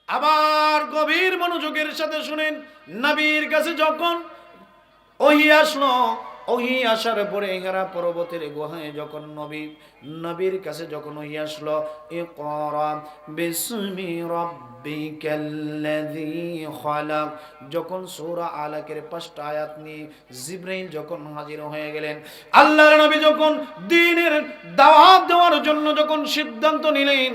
আবার গভীর মনোযোগের সাথে শুনেন, নবীর কাছে যখন ওহী আসলো, ওহী আসার পরে হেরা পর্বতের গুহায় যখন নবীর কাছে যখন ওহী আসলো, ইকরা বিসমি রাব্বিকাল্লাযী খালাক, যখন সূরা আলাকের 5টা আয়াত নিয়ে জিবরাইল যখন হাজির হয়ে গেলেন, আল্লাহর নবী যখন দ্বীনের দাওয়াত দেওয়ার জন্য যখন সিদ্ধান্ত নিলেন,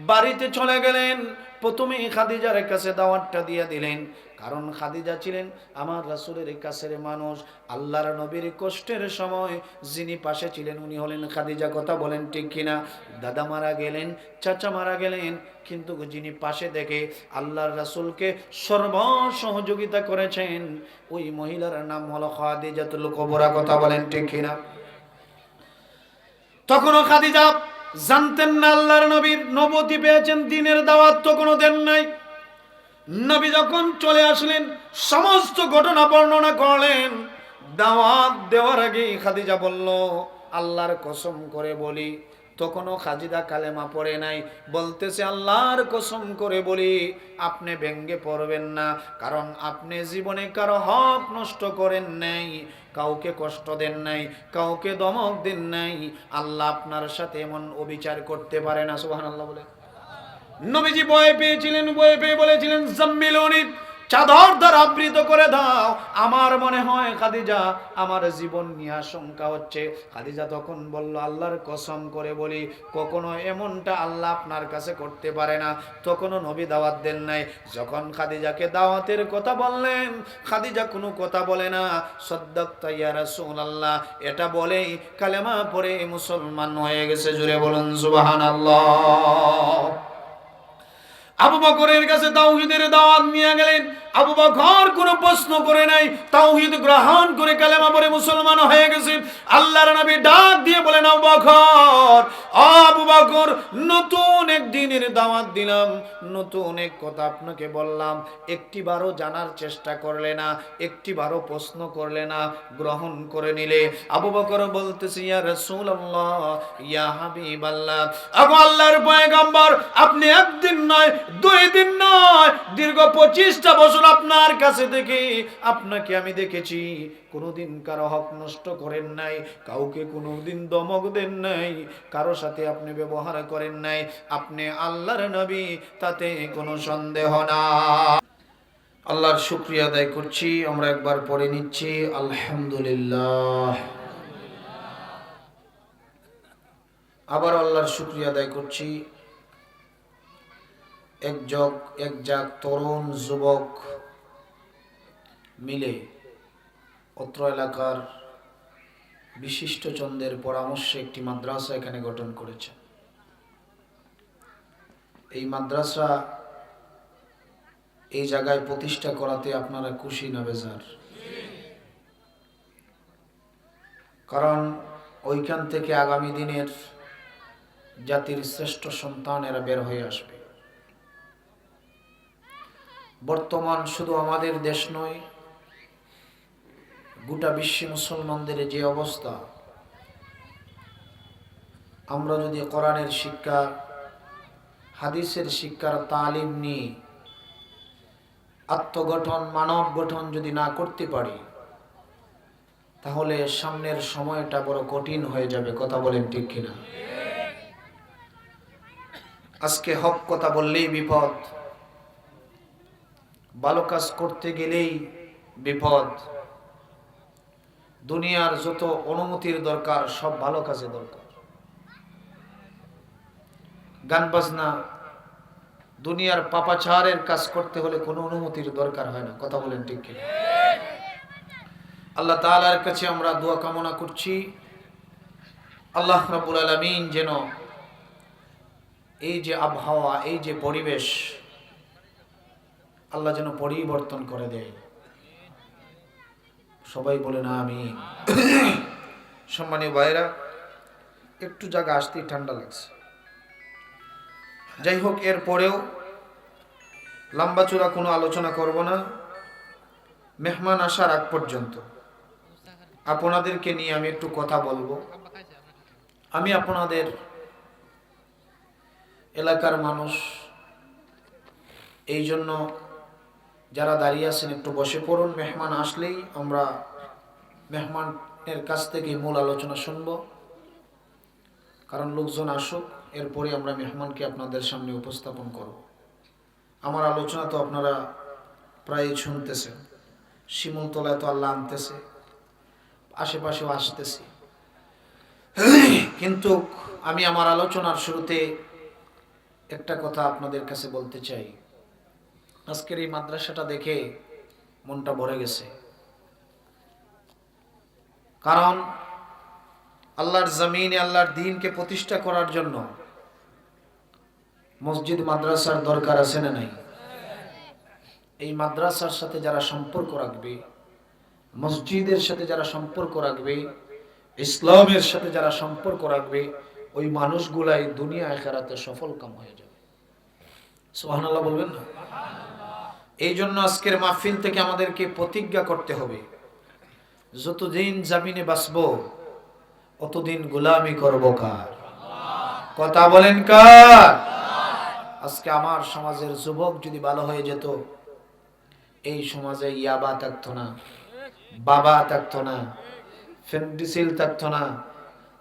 বাড়িতে চলে গেলেন। প্রথমে খাদিজার কাছে দাওয়াতটা দিয়ে দিলেন, কারণ খাদিজা ছিলেন আমার রাসূলের কাছের মানুষ। আল্লাহর নবীর কষ্টের সময় যিনি পাশে ছিলেন উনি হলেন খাদিজা। কথা বলেন ঠিক কিনা? দাদা মারা গেলেন, চাচা মারা গেলেন, কিন্তু যিনি পাশে দেখে আল্লাহর রাসূলকে সহযোগিতা করেছেন ওই মহিলার নাম হলো খাদিজাতুল কুবরা। কথা বলেন ঠিক কিনা? তখনও খাদিজা জানতেন না আল্লাহর নবীর নবুয়তি পেয়েছেন, দ্বীনের দাওয়াত তো কোনো দেন নাই। নবী যখন চলে আসলেন সমস্ত ঘটনা বর্ণনা করলেন। দাওয়াত দেওয়ার আগে খাদিজা বলল, আল্লাহর কসম করে বলি, তখনও খাদিজা কালেমা পড়ে নাই, বলতেছে আল্লাহর কসম করে বলি আপনি ব্যঙ্গে পড়বেন না, কারণ আপনি জীবনে কারো হক নষ্ট করেন নাই, কাউকে কষ্ট দেন নাই, কাউকে ধমক দেন নাই। আল্লাহ আপনার সাথে এমন অবিচার করতে পারে না। সুবহানাল্লাহ বলে নবীজি ভয় পেয়েছিলেন, ভয় পেয়ে বলেছিলেন জাম্মিলুনি, চাদর দ্বারা আবৃত করে দাও। আমার মনে হয় খাদিজা আমার জীবন নিয়ে আশঙ্কা হচ্ছে। খাদিজা তখন বলল, আল্লাহর কসম করে বলি কখনো এমনটা আল্লাহ আপনার কাছে করতে পারে না। তখনও নবী দাওয়াত দেন নাই। যখন খাদিজাকে দাওয়াতের কথা বললেন, খাদিজা কোনো কথা বলে না। সাদ্দাকতা ইয়া রাসূলুল্লাহ এটা বলেই কালেমা পড়ে মুসলমান হয়ে গেছে। জুড়ে বলুন সুবহানাল্লাহ। আবু বকরের কাছে তাওহীদের দাওয়াত নিয়ে গেলেন। আবু বকর কোনো প্রশ্ন করে নাই, তাওহীদ গ্রহণ করে কালেমা পড়ে মুসলমান হয়ে গেছে। আল্লাহর নবী ডাক দিয়ে বলেন, আবু বকর নতুন এক দ্বীনের দাওয়াত দিলাম, নতুন এক কথা আপনাকে বললাম, একটিবারও জানার চেষ্টা করলে না, একটিবারও প্রশ্ন করলে না, গ্রহণ করে নিলে। আবু বকর বলতেছে, ইয়া রাসূলুল্লাহ, ইয়া হাবিবাল্লাহ, আগো আল্লাহর পয়গম্বর, আপনি একদিন নয়, 2 দিন নয়, দীর্ঘ 25টা বছর আপনার কাছে দেখি, আপনাকে আমি দেখেছি কোনোদিন কারো হক নষ্ট করেন নাই, কাউকে কোনোদিন ধমক দেন নাই, কারো সাথে আপনি ব্যবহার করেন নাই, আপনি আল্লাহর নবী, তাতে কোনো সন্দেহ না। আল্লাহর শুকরিয়া আদায় করছি। আমরা একবার পড়ে নিচ্ছি আলহামদুলিল্লাহ। আবার আল্লাহর শুকরিয়া আদায় করছি, এক জাক তরুণ যুবক মিলে অত্র এলাকার বিশিষ্ট চন্দ্রের পরামর্শে একটি মাদ্রাসা এখানে গঠন করেছে। এই মাদ্রাসা এই জায়গায় প্রতিষ্ঠা করাতে আপনারা খুশি না বেজার? কারণ ওইখান থেকে আগামী দিনের জাতির শ্রেষ্ঠ সন্তানেরা বের হয়ে আসবে। বর্তমান শুধু আমাদের দেশ নয়, গোটা বিশ্বে মুসলমানদের যে অবস্থা, আমরা যদি কোরআনের শিক্ষা, হাদিসের শিক্ষার তালিম নিয়ে আত্মগঠন, মানব গঠন যদি না করতে পারি, তাহলে সামনের সময়টা বড় কঠিন হয়ে যাবে। কথা বলেন ঠিক কিনা? আজকে হক কথা বললেই বিপদ, ভালো কাজ করতে গেলেই বিপদ। দুনিয়ার যত অনুমতির দরকার সব ভালো কাজে দরকার। গান বাজনা, দুনিয়ার পাপাচারের কাজ করতে হলে কোনো অনুমতির দরকার হয় না। কথা বলেন ঠিক কিনা? আল্লাহ তাআলার কাছে আমরা দোয়া কামনা করছি, আল্লাহ রাব্বুল আলামিন যেন এই যে আবহাওয়া, এই যে পরিবেশ, আল্লাহ যেন পরিবর্তন করে দেয়। সবাই বলেন আমিন। সম্মানীয় ভাইরা, একটু জায়গা আসতেই ঠান্ডা লাগছে। যাই হোক, এর পরেও লম্বা চূড়া কোনো আলোচনা করব না। মেহমান আসার আগ পর্যন্ত আপনাদেরকে নিয়ে আমি একটু কথা বলবো। আমি আপনাদের এলাকার মানুষ, এই জন্য যারা দাঁড়িয়ে আছেন একটু বসে পড়ুন। মেহমান আসলেই আমরা মেহমানের কাছ থেকে মূল আলোচনা শুনব, কারণ লোকজন আসুক, এরপরে আমরা মেহমানকে আপনাদের সামনে উপস্থাপন করব। আমার আলোচনা তো আপনারা প্রায় শুনতেছেন, শিমুলতলায় তো আল্লাহ আনতেছে, আশেপাশেও আসতেছি, কিন্তু আমি আমার আলোচনার শুরুতে একটা কথা আপনাদের কাছে বলতে চাই। আজকের এই মাদ্রাসাটা দেখে মনটা ভরে গেছে, কারণ আল্লাহর জমিনে আল্লাহর দ্বীনকে প্রতিষ্ঠা করার জন্য মসজিদ মাদ্রাসার দরকার আছে না নাই? এই মাদ্রাসার সাথে যারা সম্পর্ক রাখবে, মসজিদের সাথে যারা সম্পর্ক রাখবে, ইসলামের সাথে যারা সম্পর্ক রাখবে, ওই মানুষগুলাই দুনিয়া আখিরাতে সফল কাম হয়ে যাবে। সুবহানাল্লাহ বলবেন না? এই জন্য আজকের মাহফিল থেকে আমাদেরকে প্রতিজ্ঞা করতে হবে, যতদিন জমিনে বাঁচবো অতদিন গোলামি করব কার? কথা বলেন কার? আজকে আমার সমাজের যুবক যদি ভালো হয়ে যেত, এই সমাজে ইয়াবা থাকতো না, বাবা থাকতো না, ফেন্ডিসিল থাকতো না,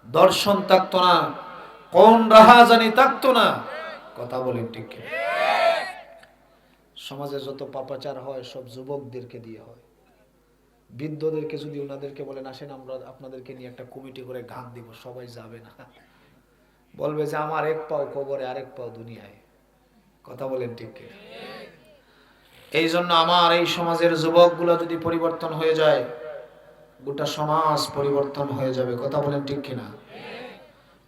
দর্শন থাকতো না, কোন রাহাজানি থাকতো না। কথা বলেন ঠিক কি? সমাজে যত পাপাচার হয় সব যুবকদেরকে দিয়ে হয়। বৃদ্ধদেরকে যদি ওনাদেরকে বলেন আসেন আমরা আপনাদেরকে নিয়ে একটা কমিটি করে গান দিব, সবাই যাবে না, বলবে যে আমার এক পাও কবরে আরেক পাও দুনিয়ায়। কথা বলেন ঠিক কি? এই জন্য আমার এই সমাজের যুবকগুলো যদি পরিবর্তন হয়ে যায়, গোটা সমাজ পরিবর্তন হয়ে যাবে। কথা বলেন ঠিক কিনা?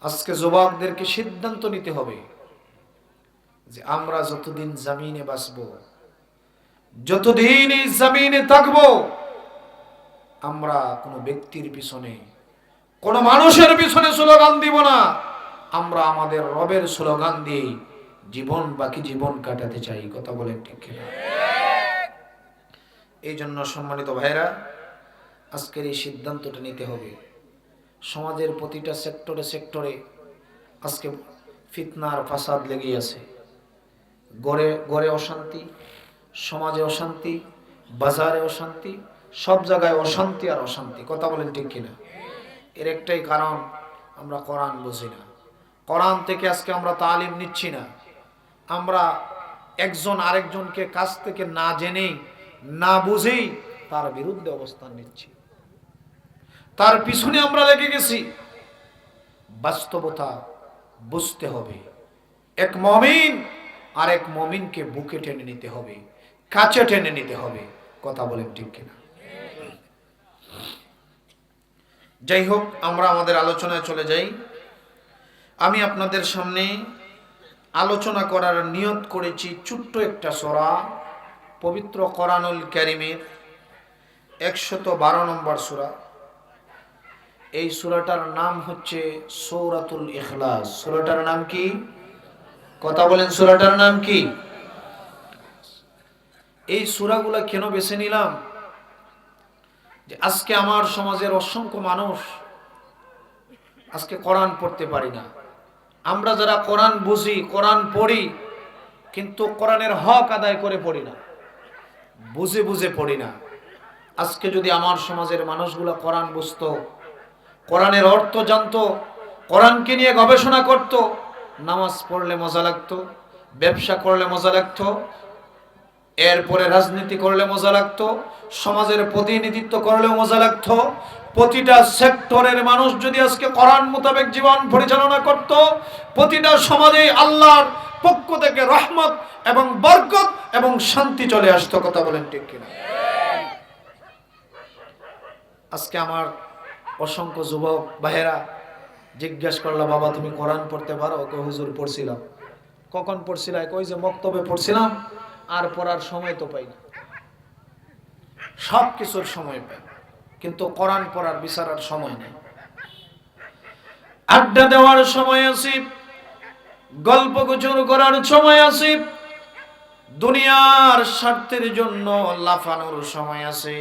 আজকে যুবকদেরকে সিদ্ধান্ত নিতে হবে যে আমরা যতদিন জমিনে বাঁচবো, যতদিন এই জমিনে থাকবো, আমরা কোনো ব্যক্তির পিছনে, কোনো মানুষের পিছনে স্লোগান দিব না। আমরা আমাদের রবের স্লোগান দিয়ে জীবন, বাকি জীবন কাটাতে চাই। কথা বলেন ঠিক কিনা? এই জন্য সম্মানিত ভাইরা, আজকের এই সিদ্ধান্তটা নিতে হবে। সমাজের প্রতিটা সেক্টরে সেক্টরে আজকে ফিতনার ফাসাদ লেগে আছে। গড়ে গড়ে অশান্তি, সমাজে অশান্তি, বাজারে অশান্তি, সব জায়গায় অশান্তি আর অশান্তি। কথা বলেন ঠিক কিনা? এর একটাই কারণ, আমরা কোরআন বুঝি না। কোরআন থেকে আজকে আমরা তালিম নিচ্ছি না। আমরা একজন আরেকজনকে কাছ থেকে না জেনেই, না বুঝেই তার বিরুদ্ধে অবস্থান নিচ্ছি, তার পিছনে আমরা লেগে গেছি। বাস্তবতা বুঝতে হবে। এক মুমিন আর এক মুমিনকে বুকে টেনে নিতে হবে, কাছে টেনে নিতে হবে। কথা বলেন ঠিক কিনা? যাই হোক, আমরা আমাদের আলোচনায় চলে যাই। আমি আপনাদের সামনে আলোচনা করার নিয়ত করেছি ছোট্ট একটা সূরা, পবিত্র কোরআনুল কারীমের 112 নম্বর সূরা। এই সূরাটার নাম হচ্ছে সূরাতুল ইখলাস। সূরাটার নাম কি? কথা বলেন, সূরাটার নাম কি? এই সূরাগুলো কেন বেছে নিলাম? যে আজকে আমার সমাজের অসংখ্য মানুষ আজকে কোরআন পড়তে পারি না। আমরা যারা কোরআন বুঝি, কোরআন পড়ি, কিন্তু কোরআনের হক আদায় করে পড়ি না, বুঝে বুঝে পড়ি না। আজকে যদি আমার সমাজের মানুষগুলো কোরআন বুঝতো, কোরআনের অর্থ জানতো, কোরআনকে নিয়ে গবেষণা করত, নামাজ পড়লে মজা লাগতো, ব্যবসা করলে মজা লাগতো, এরপরে রাজনীতি করলে মজা লাগতো, সমাজের প্রতিনিধিত্ব করলেও মজা লাগতো। প্রতিটা সেক্টরের মানুষ যদি আজকে কোরআন মোতাবেক জীবন পরিচালনা করত, প্রতিটা সমাজে আল্লাহর পক্ষ থেকে রহমত এবং বরকত এবং শান্তি চলে আসতো। কথা বলেন ঠিক কিনা? আজকে আমার অসংখ্য যুবক ভাইয়েরা জিজ্ঞাসা করলো, বাবা তুমি কোরআন পড়তে পারো? কই হুজুর পড়ছিলাম। কখন পড়ছিলা? কই যে মক্তবে পড়ছিলাম, আর পড়ার সময় তো পাই না। সব কিছুর সময় পাই, কিন্তু কোরআন পড়ার বিচারার সময় নেই। আড্ডা দেওয়ার সময় আছে, গল্প গুজব করার সময় আছে, দুনিয়ার স্বার্থের জন্য লাফানোর সময় আছে,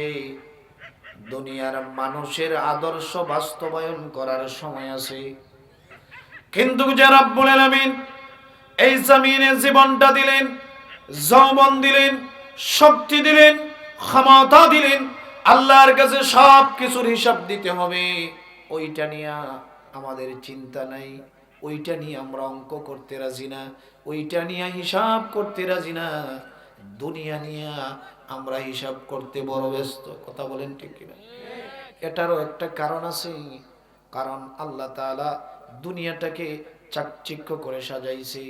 দুনিয়ার মানুষের আদর্শ বাস্তবায়ন করার সময় আছে। কিন্তু যে রব্বুল আলামিন এই জমিনে জীবনটা দিলেন, যৌবন দিলেন, শক্তি দিলেন, ক্ষমতা দিলেন, আল্লাহর কাছে সব কিছুর হিসাব দিতে হবে। ওইটা নিয়ে আমাদের চিন্তা নাই, ওইটা নিয়ে আমরা অঙ্ক করতে রাজি না, ওইটা নিয়ে হিসাব করতে রাজি না। দুনিয়া নিয়ে আমরা হিসাব করতে বড় ব্যস্ত। কথা বলেন ঠিক কিনা? এটারও একটা কারণ আছে, কারণ আল্লাহ তাআলা দুনিয়াটাকে চাকচিক্য করে সাজাইছে,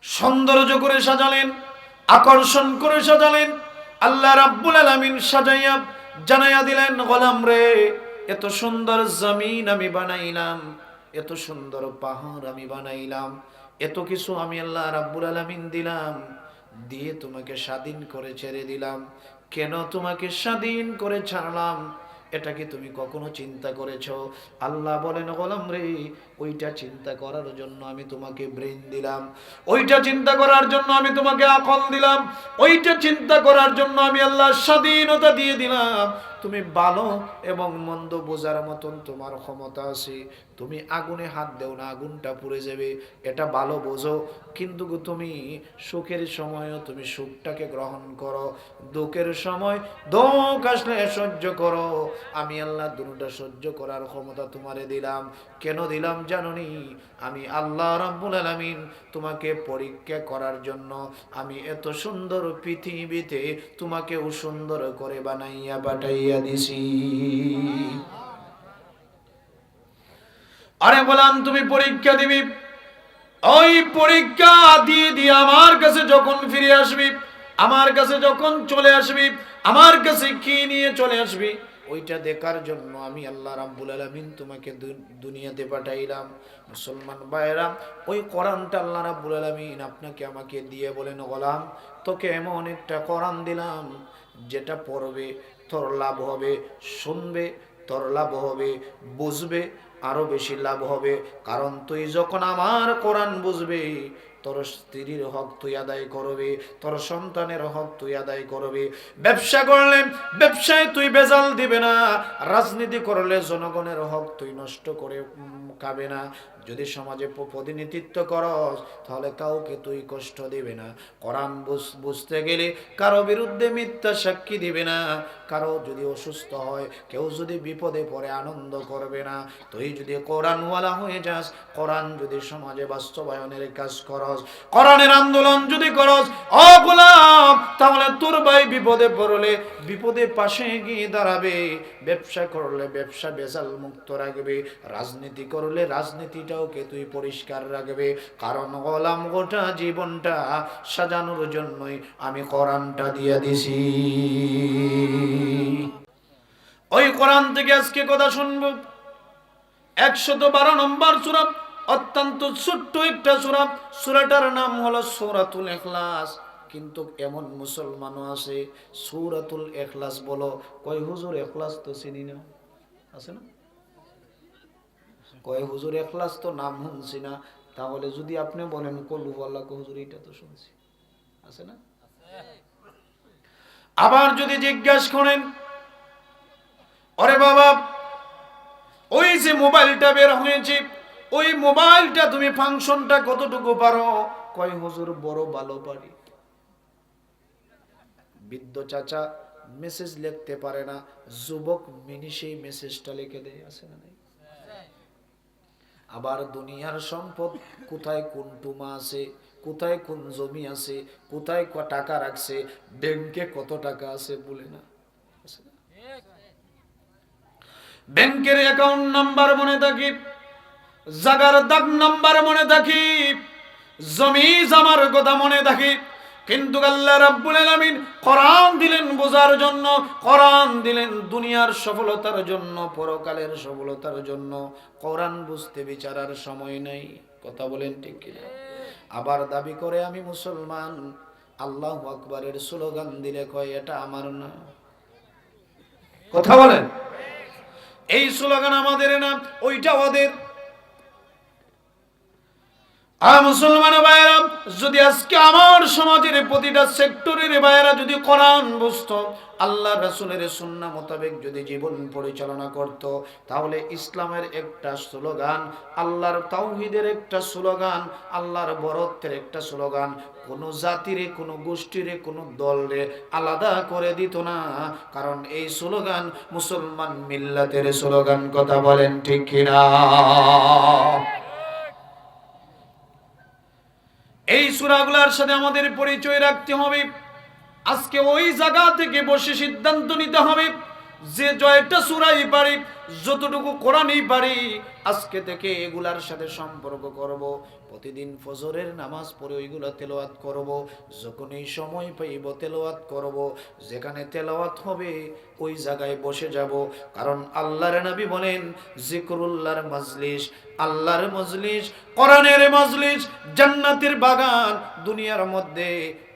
সৌন্দর্য করে সাজালেন, আকর্ষণ করে সাজালেন। আল্লাহ রাব্বুল আলামিন সাজাইয়া জানাইয়া দিলেন, গোলাম রে, এত সুন্দর জমিন আমি বানাইলাম, এত সুন্দর পাহাড় আমি বানাইলাম, এত কিছু আমি আল্লাহ রাব্বুল আলামিন দিলাম, দিয়ে তোমাকে স্বাধীন করে ছেড়ে দিলাম। কেন তোমাকে স্বাধীন করে ছাড়লাম, এটা কি তুমি কখনো চিন্তা করেছো? আল্লাহ বলেন, গোলাম রে, ওইটা চিন্তা করার জন্য আমি তোমাকে ব্রেন দিলাম, ওইটা চিন্তা করার জন্য আমি তোমাকে আকল দিলাম, ওইটা চিন্তা করার জন্য আমি আল্লাহ স্বাধীনতা দিয়ে দিলাম। তুমি ভালো এবং মন্দ বোঝার মতন তোমার ক্ষমতা আছে। তুমি আগুনে হাত দেও না, আগুনটা পুড়ে যাবে, এটা ভালো বোঝো। কিন্তু তুমি সুখের সময়ও তুমি সুখটাকে গ্রহণ করো, দুঃখের সময় দুঃখ আসলে সহ্য করো। আমি আল্লাহ দুটোটা সহ্য করার ক্ষমতা তোমারে দিলাম। কেন দিলাম জানোনি? আমি আল্লাহ রাব্বুল আলামিন তোমাকে পরীক্ষা করার জন্য আমি এত সুন্দর পৃথিবীতে তোমাকেও সুন্দর করে বানাইয়া পাঠাইয়া দিছি। আরে বললাম তুমি পরীক্ষা দিবি, ওই পরীক্ষা দিয়ে দিয়ে আমার কাছে যখন ফিরে আসবি, আমার কাছে যখন চলে আসবি, আমার কাছে কি নিয়ে চলে আসবি, ওইটা দেখার জন্য আমি আল্লাহ রাব্বুল আলামিন তোমাকে দুনিয়াতে পাঠাইলাম। মুসলমান ভাইরা, ওই কোরআনটা আল্লাহ রাব্বুল আলামিন আপনাকে আমাকে দিয়ে বলেন, গোলাম, তোকে এমন একটা কোরআন দিলাম, যেটা পড়বে তোর লাভ হবে, শুনবে তোর লাভ হবে, বুঝবে আরো বেশি লাভ হবে। কারণ তুই যখন আমার কোরআন বুঝবে, তোর স্ত্রীর হক তুই আদায় করবে, তোর সন্তানের হক তুই আদায় করবে। ব্যবসা করলে ব্যবসায় তুই বেজাল দিবে না, রাজনীতি করলে জনগণের হক তুই নষ্ট করে খাবে না, যদি সমাজে প্রতিনিধিত্ব করস তাহলে কাউকে তুই কষ্ট দিবে না, কোরআন বুঝতে গেলে কারো বিরুদ্ধে মিথ্যা সাক্ষী দিবে না, কারো যদি অসুস্থ হয়, কেউ যদি বিপদে পড়ে আনন্দ করবে না। তুই যদি কোরআনওয়ালা হয়ে যাস, কোরআন যদি সমাজে বাস্তবায়নের কাজ করস, কোরআনের আন্দোলন যদি করস, ও গোলাম, তাহলে তোর ভাই বিপদে পড়লে বিপদে পাশে গিয়ে দাঁড়াবে, ব্যবসা করলে ব্যবসা বেজাল মুক্ত রাখবে, রাজনীতি করলে রাজনীতিটাকে তুই পরিষ্কার রাখবে। কারণ গোলাম, গোটা জীবনটা সাজানোর জন্যই আমি কোরআনটা দিয়ে দিছি। ওই কোরআন থেকে আজকে কথা শুনবো। 112 নম্বর সূরা, অত্যন্ত ছোট্ট একটা সূরা, সূরাটার নাম হলো সূরাতুল ইখলাস। কিন্তু এমন মুসলমানও আছে সূরাতুল ইখলাস বলো, কয় হুজুর ইখলাস তো চিনি না, আছে না? কয় হুজুর ইখলাস তো নাম শুনছি না। তাহলে যদি আপনি বলেন কুল হুয়াল্লাহু, হুজুর এটা তো শুনছি, আছে না? আবার যদি জিজ্ঞাসা করেন, ওরে বাবা, ওই যে মোবাইলটা বের হয়েছে, ওই মোবাইলটা তুমি ফাংশনটা কতটুকু পারো? কয় হুজুর বড় ভালো পারি। বৃদ্ধ চাচা মেসেজ লিখতে পারে না, যুবক মিনিশেই মেসেজটা লিখে দেয়, আছে না? নাই? আবার দুনিয়ার সম্পদ, কোথায় কোন টুমা আছে, কোথায় কোন জমি আছে, কোথায় কত টাকা রাখছে, ব্যাংকে কত টাকা আছে বলে না, আছে না? ব্যাংকের অ্যাকাউন্ট নাম্বার মনে থাকি, জাগার দাগ নাম্বার মনে থাকি, জমি জামার কথা মনে থাকি, কিন্তু আল্লাহ রাব্বুল আলামিন কোরআন দিলেন বোঝার জন্য, কোরআন দিলেন দুনিয়ার সফলতার জন্য, পরকালের সফলতার জন্য। কোরআন বুঝতে বিচারার সময় নেই। কথা বলেন ঠিক কিনা? আবার দাবি করে আমি মুসলমান, আল্লাহু আকবারের স্লোগান দিলে কয় এটা আমার না। কথা বলেন, এই স্লোগান আমাদের না, ওইটা ওদের। মুসলমান ভাইয়েরা, যদি আজকে আমার সমাজের প্রতিটা সেক্টরের ভাইয়েরা যদি কোরআন বুঝতো, আল্লাহ রাসূলের সুন্নাহ মোতাবেক যদি জীবন পরিচালনা করত, তাহলে ইসলামের একটা স্লোগান, আল্লাহর তাওহীদের একটা স্লোগান, আল্লাহর বরত্বের একটা স্লোগান, কোনো জাতিরে, কোনো গোষ্ঠীরে, কোনো দলরে আলাদা করে দিত না। কারণ এই স্লোগান মুসলমান মিল্লাতের স্লোগান। কথা বলেন ঠিক কিনা? এই সূরাগুলোর সাথে আমাদের পরিচয় রাখতে হবে। আজকে ওই জায়গা থেকে বসে সিদ্ধান্ত নিতে হবে যে জয়টা সূরাই পারি, যতটুকু কোরআনই পারি, আজকে থেকে এগুলার সাথে সম্পর্ক করব। প্রতিদিন ফজরের নামাজ পড়ে ওইগুলো তেলাওয়াত করব, যখনই সময় পাইব তেলাওয়াত করব। যেখানে তেলাওয়াত হবে ওই জায়গায় বসে যাব। কারণ আল্লাহর নবী বলেন, জিকরুল্লাহর মজলিস, আল্লাহর মজলিস, কোরআনের মজলিস জান্নাতের বাগান। দুনিয়ার মধ্যে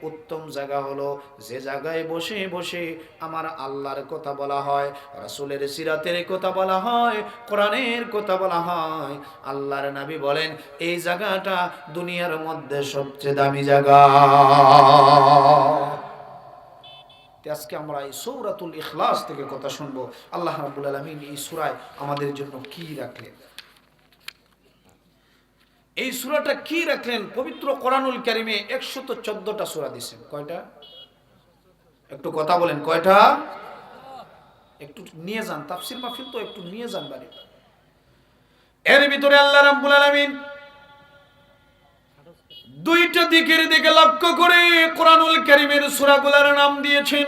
উত্তম জায়গা হলো যে জায়গায় বসে বসে আমার আল্লাহর কথা বলা হয়, রাসূলের সিরাতের কথা বলা হয়, কোরআনের কথা বলা হয়। আল্লাহর নবী বলেন এই জায়গাটা দুনিয়ার মধ্যে সবচেয়ে দামি জায়গা। আজকে আমরা এই সূরাতুল ইখলাস থেকে কথা শুনবো। আল্লাহ রাব্বুল আলামিন এই সূরায় আমাদের জন্য কি রাখলেন, এই সূরাটা কি রাখলেন। পবিত্র কোরআনুল কারীমে 114টা সূরা দিয়েছেন। কয়টা? একটু কথা বলেন, কয়টা? একটু নিয়ে যান, তাফসীর মাহফিল তো, একটু নিয়ে যান বাড়ি। এর ভিতরে আল্লাহ রাব্বুল আলামিন দুইটা দিকের দিকে লক্ষ্য করে কোরআনুল কারীমের সূরাগুলোর নাম দিয়েছেন।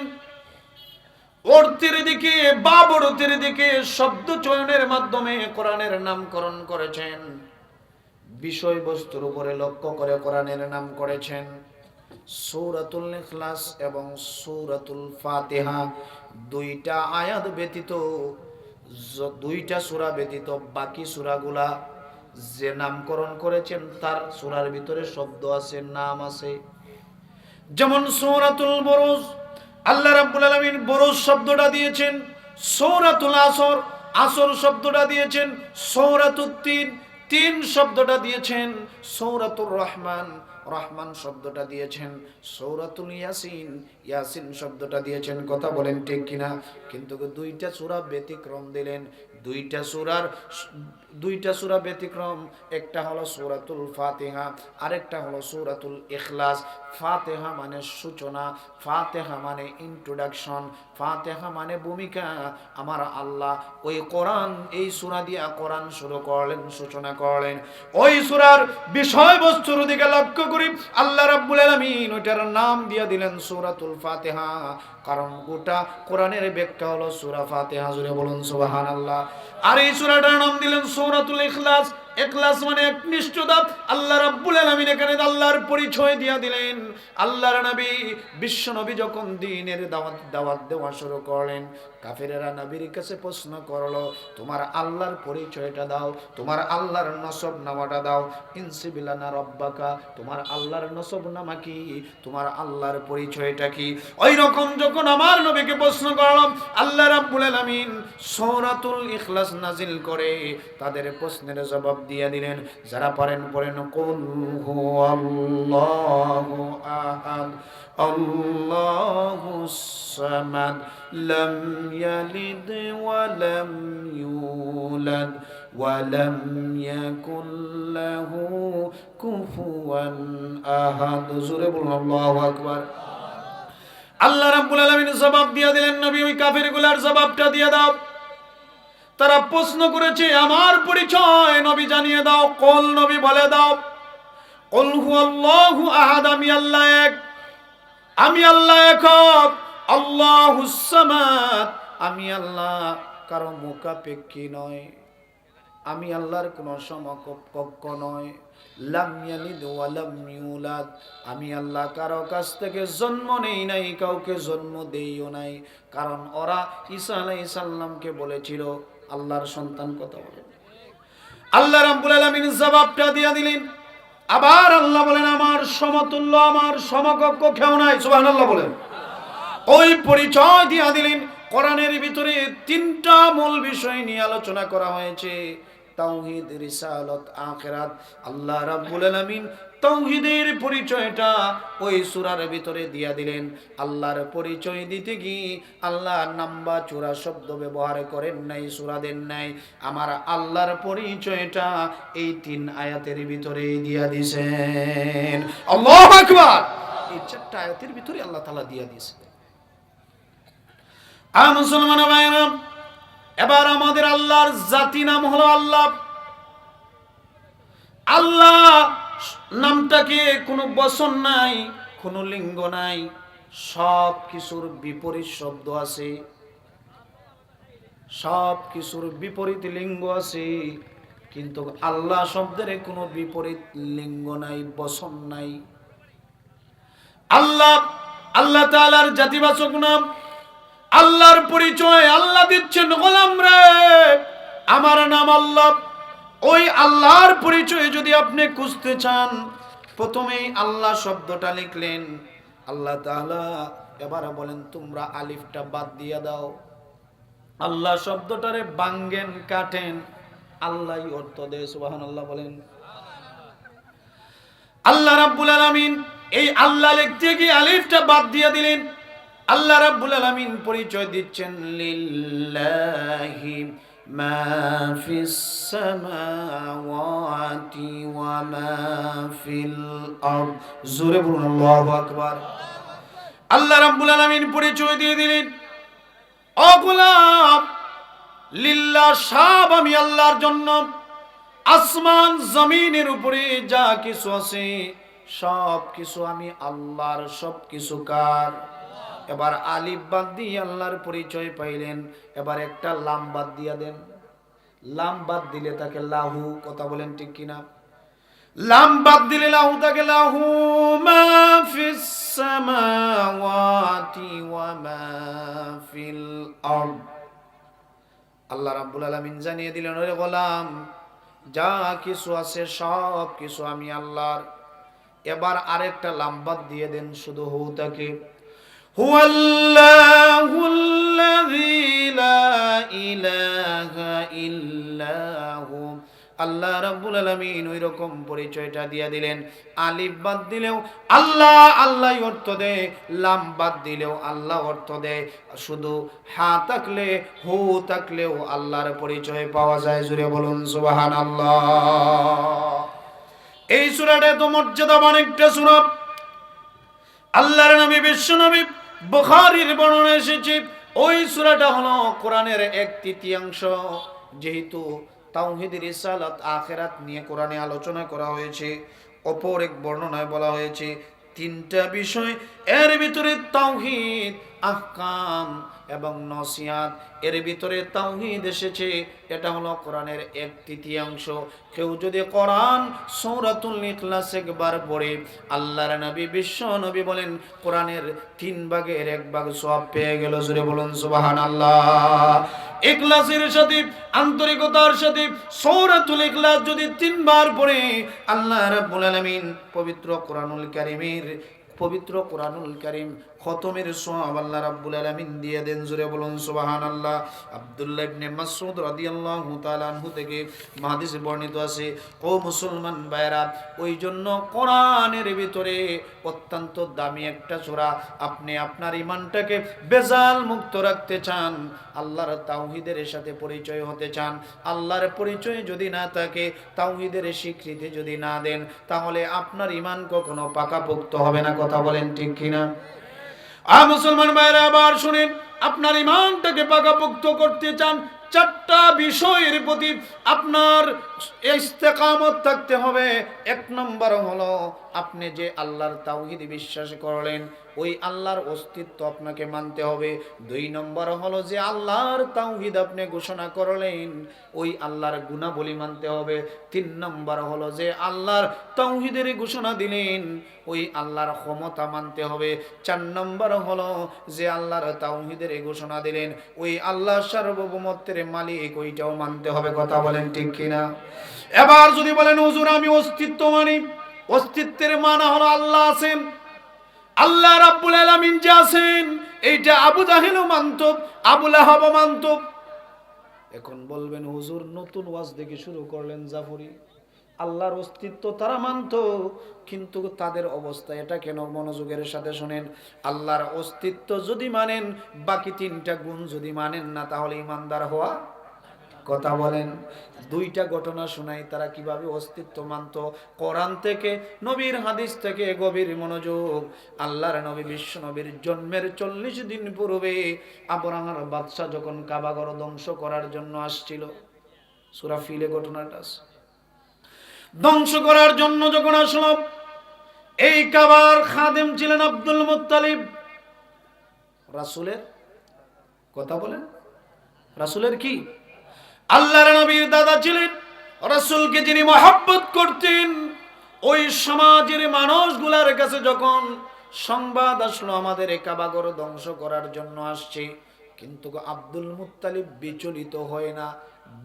অর্থের দিকে বা বড়তের দিকে শব্দ চয়নের মাধ্যমে কোরআনের নামকরণ করেছেন। বিষয়বস্তুর উপরে লক্ষ্য করে কোরআনের নাম করেছেন। সূরাতুল ইখলাস এবং সূরাতুল ফাতিহা দুইটা আয়াত ব্যতীত, দুইটা সূরা ব্যতীত বাকি সূরাগুলা যে নামকরণ করেছেন তার সূরার ভিতরে শব্দ আছে, নাম আছে। যেমন সূরাতুল বুরুজ, আল্লাহ রাব্বুল আলামিন বুরুজ শব্দটা দিয়েছেন। সূরাতুল আসর, আসর শব্দটা দিয়েছেন। সূরাতুত তিন, তিন শব্দটা দিয়েছেন। সূরাতুর রহমান, রহমান শব্দটা দিয়েছেন। সূরাতুল ইয়াসিন, ইয়াসিন শব্দটা দিয়েছেন। কথা বলেন ঠিক কিনা? কিন্তু দুইটা সূরা ব্যতিক্রম দিলেন। দুইটা সূরা ব্যতিক্রম। একটা হলো সূরাতুল ফাতিহা, আরেকটা হলো সূরাতুল ইখলাস। ফাতিহা মানে সূচনা, ফাতিহা মানে ইন্ট্রোডাকশন, ফাতিহা মানে ভূমিকা। আমার আল্লাহ ওই কোরআন, এই সূরা দিয়া কোরআন শুরু করলেন, সূচনা করলেন। ওই সূরার বিষয়বস্তুর দিকে লক্ষ্য করি আল্লাহ রাব্বুল আলামিন ওইটার নাম দিয়ে দিলেন সূরাতুল ফাতিহা। কারণ গোটা কোরআনের ব্যাখ্যা হলো সূরা ফাতিহা। জুড়ে বলুন সুবহানাল্লাহ। আর এই সূরাটার নাম দিলেন সূরাতুল ইখলাস। ইখলাস মানে একনিষ্ঠতা। আল্লাহ রাব্বুল আলামিন এখানে আল্লাহর পরিচয় দিয়ে দিলেন। আল্লাহর নবী, বিশ্ব নবী যখন দ্বীনের দাওয়াত দেওয়া শুরু করলেন, কাফেরেরা নবীর কাছে প্রশ্ন করলো, তোমার আল্লাহর পরিচয়টা দাও, তোমার আল্লাহর নসব নামাটা দাও। ইনসিবিলানা রব্বাকা, তোমার আল্লাহর নসব নামা কি, তোমার আল্লাহর পরিচয়টা কি? ওই রকম যখন আমার নবীকে প্রশ্ন করলাম, আল্লাহ রাব্বুল আলামিন সূরাতুল ইখলাস নাজিল করে তাদের প্রশ্নের জবাব দিয়ে দিলেন। যারা পারেন পড়েন, কুল হুয়াল্লাহু আহাদ আল্লাহুস সামাদ লাম ইয়ালিদ ওয়া লাম ইউলাদ ওয়া লাম ইয়াকুল লাহু কুফুয়ান আহাদ। জোরে বলুন আল্লাহু আকবার। আল্লাহ রাব্বুল আলামিন জবাব দিয়ে দিলেন, নবী ওই কাফেরগুলোর জবাবটা দিয়ে দাও। তারা প্রশ্ন করেছে আমার পরিচয় নবী জানিয়ে দাও। কুল, নবী বলে দাও, কুল হুয়াল্লাহু আহাদ, আমি আল্লাহ এক, আমি আল্লাহ একক। আল্লাহুস সামাদ, আমি আল্লাহ কারো মুখাপেক্ষী নয়, আমি আল্লাহর কোনো সমকক্ষ নয়। লাম ইয়ালিদ ওয়া লাম ইউলাদ, আমি আল্লাহ কারো কাছ থেকে জন্ম নেই নাই, কাউকে জন্ম দেইও নাই। কারণ ওরা ঈসা আলাইহিস সালামকে বলেছিল আল্লাহর সন্তান। কথা বলেন। আল্লাহ রাব্বুল আলামিন জবাবটা দিয়ে দিলেন। আবার আল্লাহ বলেন, আমার সমতুল্য, আমার সমকক্ষ কেউ নাই। সুবহানাল্লাহ বলেন। ওই পরিচয় দিয়ে দিলেন। কোরআনের ভিতরে তিনটা মূল বিষয় নিয়ে আলোচনা করা হয়েছে, তাওহীদ, রিসালাত, আখিরাত। আল্লাহ রাব্বুল আলামিন তাওহীদের পরিচয়টা ওই সূরার ভিতরে দিয়া দিলেন। আল্লাহর পরিচয় দিতে গিয়ে আল্লাহ নাম্বার চূড়া শব্দ ব্যবহার করেন নাই, সূরা দেন নাই। আমার আল্লাহর পরিচয়টা এই 3 আয়াতের ভিতরে দিয়া দিয়েছেন। আল্লাহু আকবার। এই 4টা আয়াতের ভিতরে আল্লাহ তাআলা দিয়া দিয়েছেন। মুসলমান ভাইরা, এবার আমাদের আল্লাহর জাতি নাম হলো আল্লাহ। আল্লাহ নামটাকে কোনো বচন নাই, কোনো লিঙ্গ নাই, সব কিছুর বিপরীত শব্দ আছে, সব কিছুর বিপরীত লিঙ্গ আছে, কিন্তু আল্লাহ শব্দের কোনো বিপরীত লিঙ্গ নাই, বচন নাই। আল্লাহ, আল্লাহ তাআলার জাতিবাচক নাম, আল্লাহর পরিচয় আল্লাহ দিচ্ছেন, গোলাম রে আমার নাম আল্লাহ। ওই আল্লাহর পরিচয় যদি আপনি খুঁজতে চান, প্রথমেই আল্লাহ শব্দটা লিখলেন আল্লাহ তাআলা। এবার বলেন তোমরা আলিফটা বাদ দিয়া দাও, আল্লাহ শব্দটারে বাঙ্গেন, কাটেন, আল্লাহই অর্থ দেয়। সুবহানাল্লাহ বলেন। আল্লাহ রাব্বুল আলামিন এই আল্লাহ লিখতে গিয়ে আলিফটা বাদ দিয়া দিলেন। আল্লাহ রাব্বুল আলামিন পরিচয় দিচ্ছেন লিল্লাহি মা ফিস সামাওয়াতি ওয়া মা ফিল আরদ। জোরে বলুন আল্লাহু আকবার। আল্লাহ রাব্বুল আলামিন পরিচয় দিয়ে দিলেন, ও গোলাম লিল্লাহ, সব আমি আল্লাহর জন্য। আসমান জমিনের উপরে যা কিছু আছে সব কিছু আমি আল্লাহর, সব কিছু কার? এবার আলিফ বাদ দিয়ে আল্লাহর পরিচয় পাইলেন। এবার একটা লাম বাদ দিয়া দেন, লাম বাদ দিলে তাকে লাহু। কথা বলেন ঠিক কিনা? লাম বাদ দিলে লাহু তাকে লাহু মা ফিস সামাওয়াতি ওয়া মা ফিল আরদ। আল্লাহ রাব্বুল আলামিন জানিয়ে দিলেন, ওরে গোলাম যা কিছু আছে সব কিছু আমি আল্লাহর। এবার আরেকটা লাম বাদ দিয়ে দেন, শুধু হু তাকে হুয়াল্লাহুল্লাযী লা ইলাহা ইল্লাহু। আল্লাহ রাব্বুল আলামিন ওই রকম পরিচয়টা দিয়া দিলেন। আলিফ বাদ দিলেও আল্লাহ আল্লাহই অর্থ দেয়, লাম বাদ দিলেও আল্লাহ অর্থ দেয়, শুধু হা থাকলে, হু থাকলেও আল্লাহর পরিচয় পাওয়া যায়। জুড়ে বলুন সুবহানাল্লাহ। এই সূরাটা তো মর্যাদাবান একটা সূরা। আল্লাহর নবী বিশ্ব নবী বুখারীর বর্ণনা এসেছে, ওই সূরাটা হলো কোরআনের 1/3। যেহেতু তাওহীদ, রিসালাত, আখিরাত নিয়ে কোরআনে আলোচনা করা হয়েছে, অপর এক বর্ণনায় বলা হয়েছে 3টা বিষয়, এর ভিতরে তাওহীদ, আহকাম এবং নসিহত, এর ভিতরে তাওহীদ এসেছে। এটা হলো কোরআনের 1/3। কেউ যদি কোরআন সূরাতুল ইখলাস একবার পড়ে, আল্লাহর নবী বিশ্ব নবী বলেন কোরআনের 3 ভাগের 1 ভাগ সওয়াব পেয়ে গেল। জোরে বলুন সুবহানাল্লাহ। ইখলাসের সাথে, আন্তরিকতার সাথে সূরাতুল ইখলাস যদি 3 বার পড়ে, আল্লাহ রাব্বুল আলামিন পবিত্র কোরআনুল কারীম খতমের সওয়াব আল্লাহ রাব্বুল আলামিন দিয়ে দেন। জোরে বলুন সুবহানাল্লাহ। আব্দুল্লাহ ইবনে মাসউদ রাদিয়াল্লাহু তাআলা আনহু থেকে হাদিসে বর্ণিত আছে, ও মুসলমান ভাইরা, ওই জন্য কোরআনের ভিতরে অত্যন্ত দামি একটা সূরা। আপনি আপনার ঈমানটাকে বেজাল মুক্ত রাখতে চান, আল্লাহর তাওহীদের সাথে পরিচয় হতে চান, আল্লাহর পরিচয় যদি না থাকে, তাওহীদের স্বীকৃতি যদি না দেন, তাহলে আপনার ঈমান কখনো পাকাপোক্ত হবে না। কথা বলেন ঠিক কিনা? মুসলমান ভাইরা আবার শুনেন, আপনার ঈমানটাকে পাকাপোক্ত করতে চান, 4টা বিষয়ের প্রতি আপনার ইস্তেকামত থাকতে হবে। 1 নম্বর হলো আপনি যে আল্লাহর তাওহীদ বিশ্বাস করলেন, ওই আল্লাহর অস্তিত্ব আপনাকে মানতে হবে। 2 নম্বর হলো যে আল্লাহর তাওহীদ আপনি ঘোষণা করলেন, ওই আল্লাহর গুণাবলী মানতে হবে। 3 নম্বর হলো যে আল্লাহর তাওহীদের ঘোষণা দিলেন, ওই আল্লাহর ক্ষমতা মানতে হবে। 4 নম্বর হলো যে আল্লাহর তাওহীদের ঘোষণা দিলেন, ওই আল্লাহর সার্বভৌমত্বের মালিক, ওইটাও মানতে হবে। কথা বলেন ঠিক কিনা? এবার যদি বলেন হুজুর আমি অস্তিত্ব মানি, অস্তিত্বের মানে হলো আল্লাহ আছেন, আল্লাহ রাব্বুল আলামিন যে আছেন, এইটা আবু জাহেলও মানত, আবু লাহাবও মানত। এখন বলবেন হুজুর নতুন ওয়াজ দেখে শুরু করলেন জাফরি, আল্লাহর অস্তিত্ব তারা মানত, কিন্তু তাদের অবস্থা এটা কেন? মনোযোগের সাথে শুনেন। আল্লাহর অস্তিত্ব যদি মানেন, বাকি তিনটা গুণ যদি মানেন না, তাহলে ইমানদার হওয়া, কথা বলেন। দুইটা ঘটনা শোনাই তারা কিভাবে অস্তিত্ব মানত, কোরআন থেকে, নবীর হাদিস থেকে। গভীর মনোযোগ। আল্লাহর নবী বিশ্ব নবীর জন্মের 40 দিন পূর্বে আবরাহার বাদশা যখন কাবাঘর ধ্বংস করার জন্য আসছিল, সূরা ফিলে ঘটনাটা আছে। ধ্বংস করার জন্য যখন আসলো, এই কাবার খাদেম ছিলেন আব্দুল মুত্তালিব, রাসূলের, কথা বলেন, রাসূলের কি? আল্লাহর নবীর দাদা ছিলেন। রাসূলকে যিনি মহব্বত করতেন, ওই সমাজের মানুষগুলার কাছে যখন সংবাদ আসলো আমাদের কাবাঘর ধ্বংস করার জন্য আসছে, কিন্তু আব্দুল মুত্তালিব বিচলিত হয় না,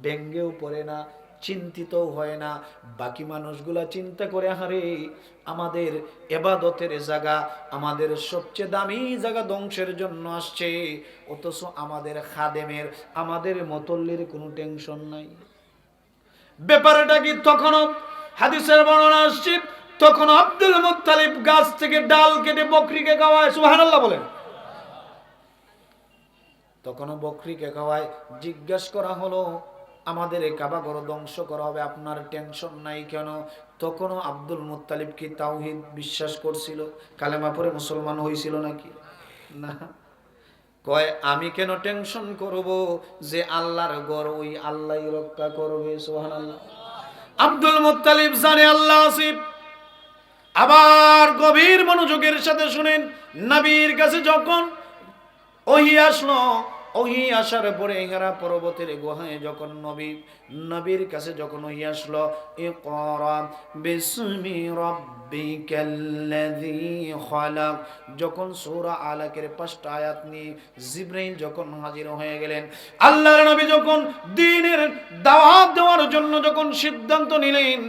ব্যঙ্গেও পড়ে না, চিন্তিতও হয় না। বাকি মানুষগুলা চিন্তা করে, আরে আমাদের ইবাদতের জায়গা, আমাদের সবচেয়ে দামি জায়গা ধ্বংসের জন্য আসছে, অথচ আমাদের খাদেমের, আমাদের মুতল্লির কোনো টেনশন নাই। ব্যাপারটা কি? তখনও হাদিসের বর্ণনা আসছে, তখন আব্দুল মুত্তালিব গাছ থেকে ডাল কেটে বকরিকে খাওয়ায়। সুবহানাল্লাহ বলেন। তখনও বকরিকে খাওয়ায়। জিজ্ঞাসা করা হলো, আমাদের এই কাবাঘর ধ্বংস করা হবে, আপনার টেনশন নাই কেন? তখনও আব্দুল মুত্তালিব কি তাওহীদ বিশ্বাস করছিল? কালেমা পড়ে মুসলমান হয়েছিল নাকি? না। কয়, আমি কেন টেনশন করব, যে আল্লাহর ঘর ওই আল্লাহই রক্ষা করবে। সুবহানাল্লাহ। আব্দুল মুত্তালিব জানে আল্লাহ আসিফ। আবার গভীর মনোযোগের সাথে শুনেন, নবীর কাছে যখন ওহী আসলো, ওহী আসার পরে হেরা পর্বতের গুহায় যখন নবীর কাছে যখন ওহী আসলো, ইকরা বিসমি রাব্বিকাল্লাযী খালাক, যখন সূরা আলাকের 5টা আয়াত নিয়ে জিবরাইল যখন হাজির হয়ে গেলেন, আল্লাহর নবী যখন দ্বীনের দাওয়াত দেওয়ার জন্য যখন সিদ্ধান্ত নিলেন,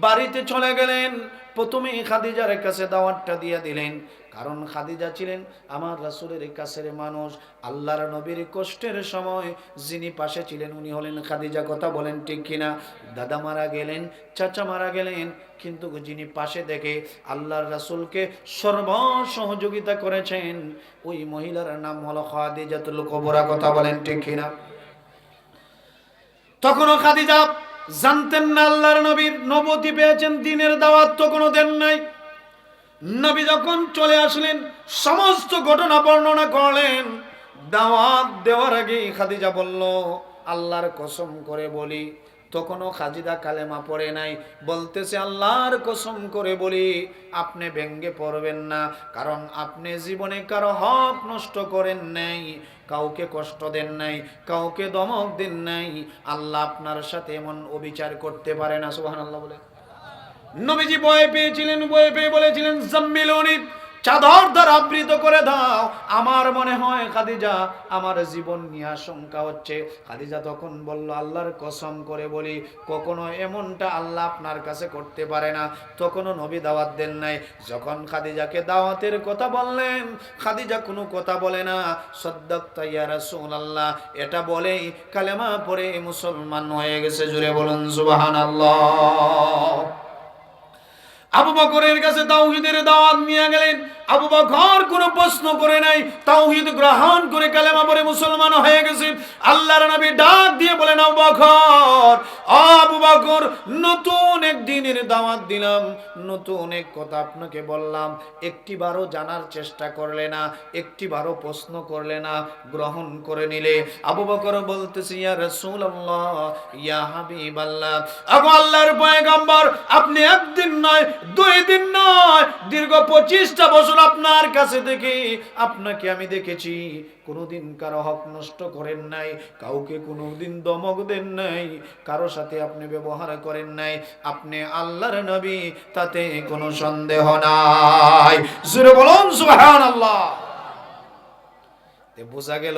বাড়িতে চলে গেলেন। প্রথমে খাদিজার কাছে দাওয়াতটা দিয়ে দিলেন, কারণ খাদিজা ছিলেন আমার রাসূলের কাছের মানুষ। আল্লাহর নবীর কষ্টের সময় যিনি পাশে ছিলেন উনি হলেন খাদিজা, কথা বলেন ঠিক কিনা? দাদা মারা গেলেন, চাচা মারা গেলেন, কিন্তু যিনি পাশে দেখে আল্লাহর রাসূলকে সর্ব সহযোগিতা করেছেন, ওই মহিলার নাম হলো খাদিজাতুল কুবরা, কথা বলেন ঠিক কিনা? তখনও খাদিজা জানতেন না আল্লাহর নবীর নবুয়তি পেয়েছেন, দ্বীনের দাওয়াত তো কোনো দেন নাই। নবী যখন চলে আসলেন, সমস্ত ঘটনা বর্ণনা করলেন। দাওয়াত দেওয়ার আগে খাদিজা বলল, আল্লাহর কসম করে বলি, তখনও খাদিজা কালেমা পড়ে নাই, বলতেছে আল্লাহর কসম করে বলি, আপনি ব্যঙ্গে পড়বেন না, কারণ আপনি জীবনে কারো হক নষ্ট করেন নাই, কাউকে কষ্ট দেন নাই, কাউকে ধমক দেন নাই। আল্লাহ আপনার সাথে এমন অবিচার করতে পারে না। সুবহানাল্লাহ বলে। নবীজি ভয় পেয়েছিলেন, ভয় পেয়ে বলেছিলেন, জাম্মিলুনি, চাদর দ্বারা আবৃত করে দাও। আমার মনে হয় খাদিজা, আমার জীবন নিয়ে আশঙ্কা হচ্ছে। খাদিজা তখন বলল, আল্লাহর কসম করে বলি, কখনো এমনটা আল্লাহ আপনার কাছে করতে পারে না। তখনও নবী দাওয়াত দেন নাই। যখন খাদিজাকে দাওয়াতের কথা বললেন, খাদিজা কোনো কথা বলে না। সাদ্দাকতা ইয়া রাসূলুল্লাহ, এটা বলেই কালেমা পড়ে মুসলমান হয়ে গেছে। জুড়ে বলুন সুবহানাল্লাহ। আবু বকরের কাছে তাওহীদের দাওয়াত নিয়ে গেলেন। আবু বকর কোনো প্রশ্ন করে নাই, তাওহীদ গ্রহণ করে কালেমা পড়ে মুসলমান হয়ে গেছে। আল্লাহর নবী ডাক দিয়ে বলেন, আবু বকর, আবু বকর, নতুন এক দ্বীনের দাওয়াত দিলাম, নতুন এক কথা আপনাকে বললাম, একটিবারও জানার চেষ্টা করলে না, একটিবারও প্রশ্ন করলে না, গ্রহণ করে নিলে। আবু বকর বলতেছে, ইয়া রাসূলুল্লাহ, ইয়া হাবিবাল্লাহ, আগো আল্লাহর পয়গম্বর, আপনি একদিন নয়, 2 দিন নয়, দীর্ঘ 25টা বছর আপনার কাছে থেকে আপনাকে আমি দেখেছি, কোনোদিন কারো হক নষ্ট করেন নাই, কাউকে কোনোদিন ধমক দেন নাই, কারো সাথে আপনি ব্যবহার করেন নাই, আপনি আল্লাহর নবী, তাতে কোনো সন্দেহ নাই। জোরে বলুন সুবহানাল্লাহ। বোঝা গেল,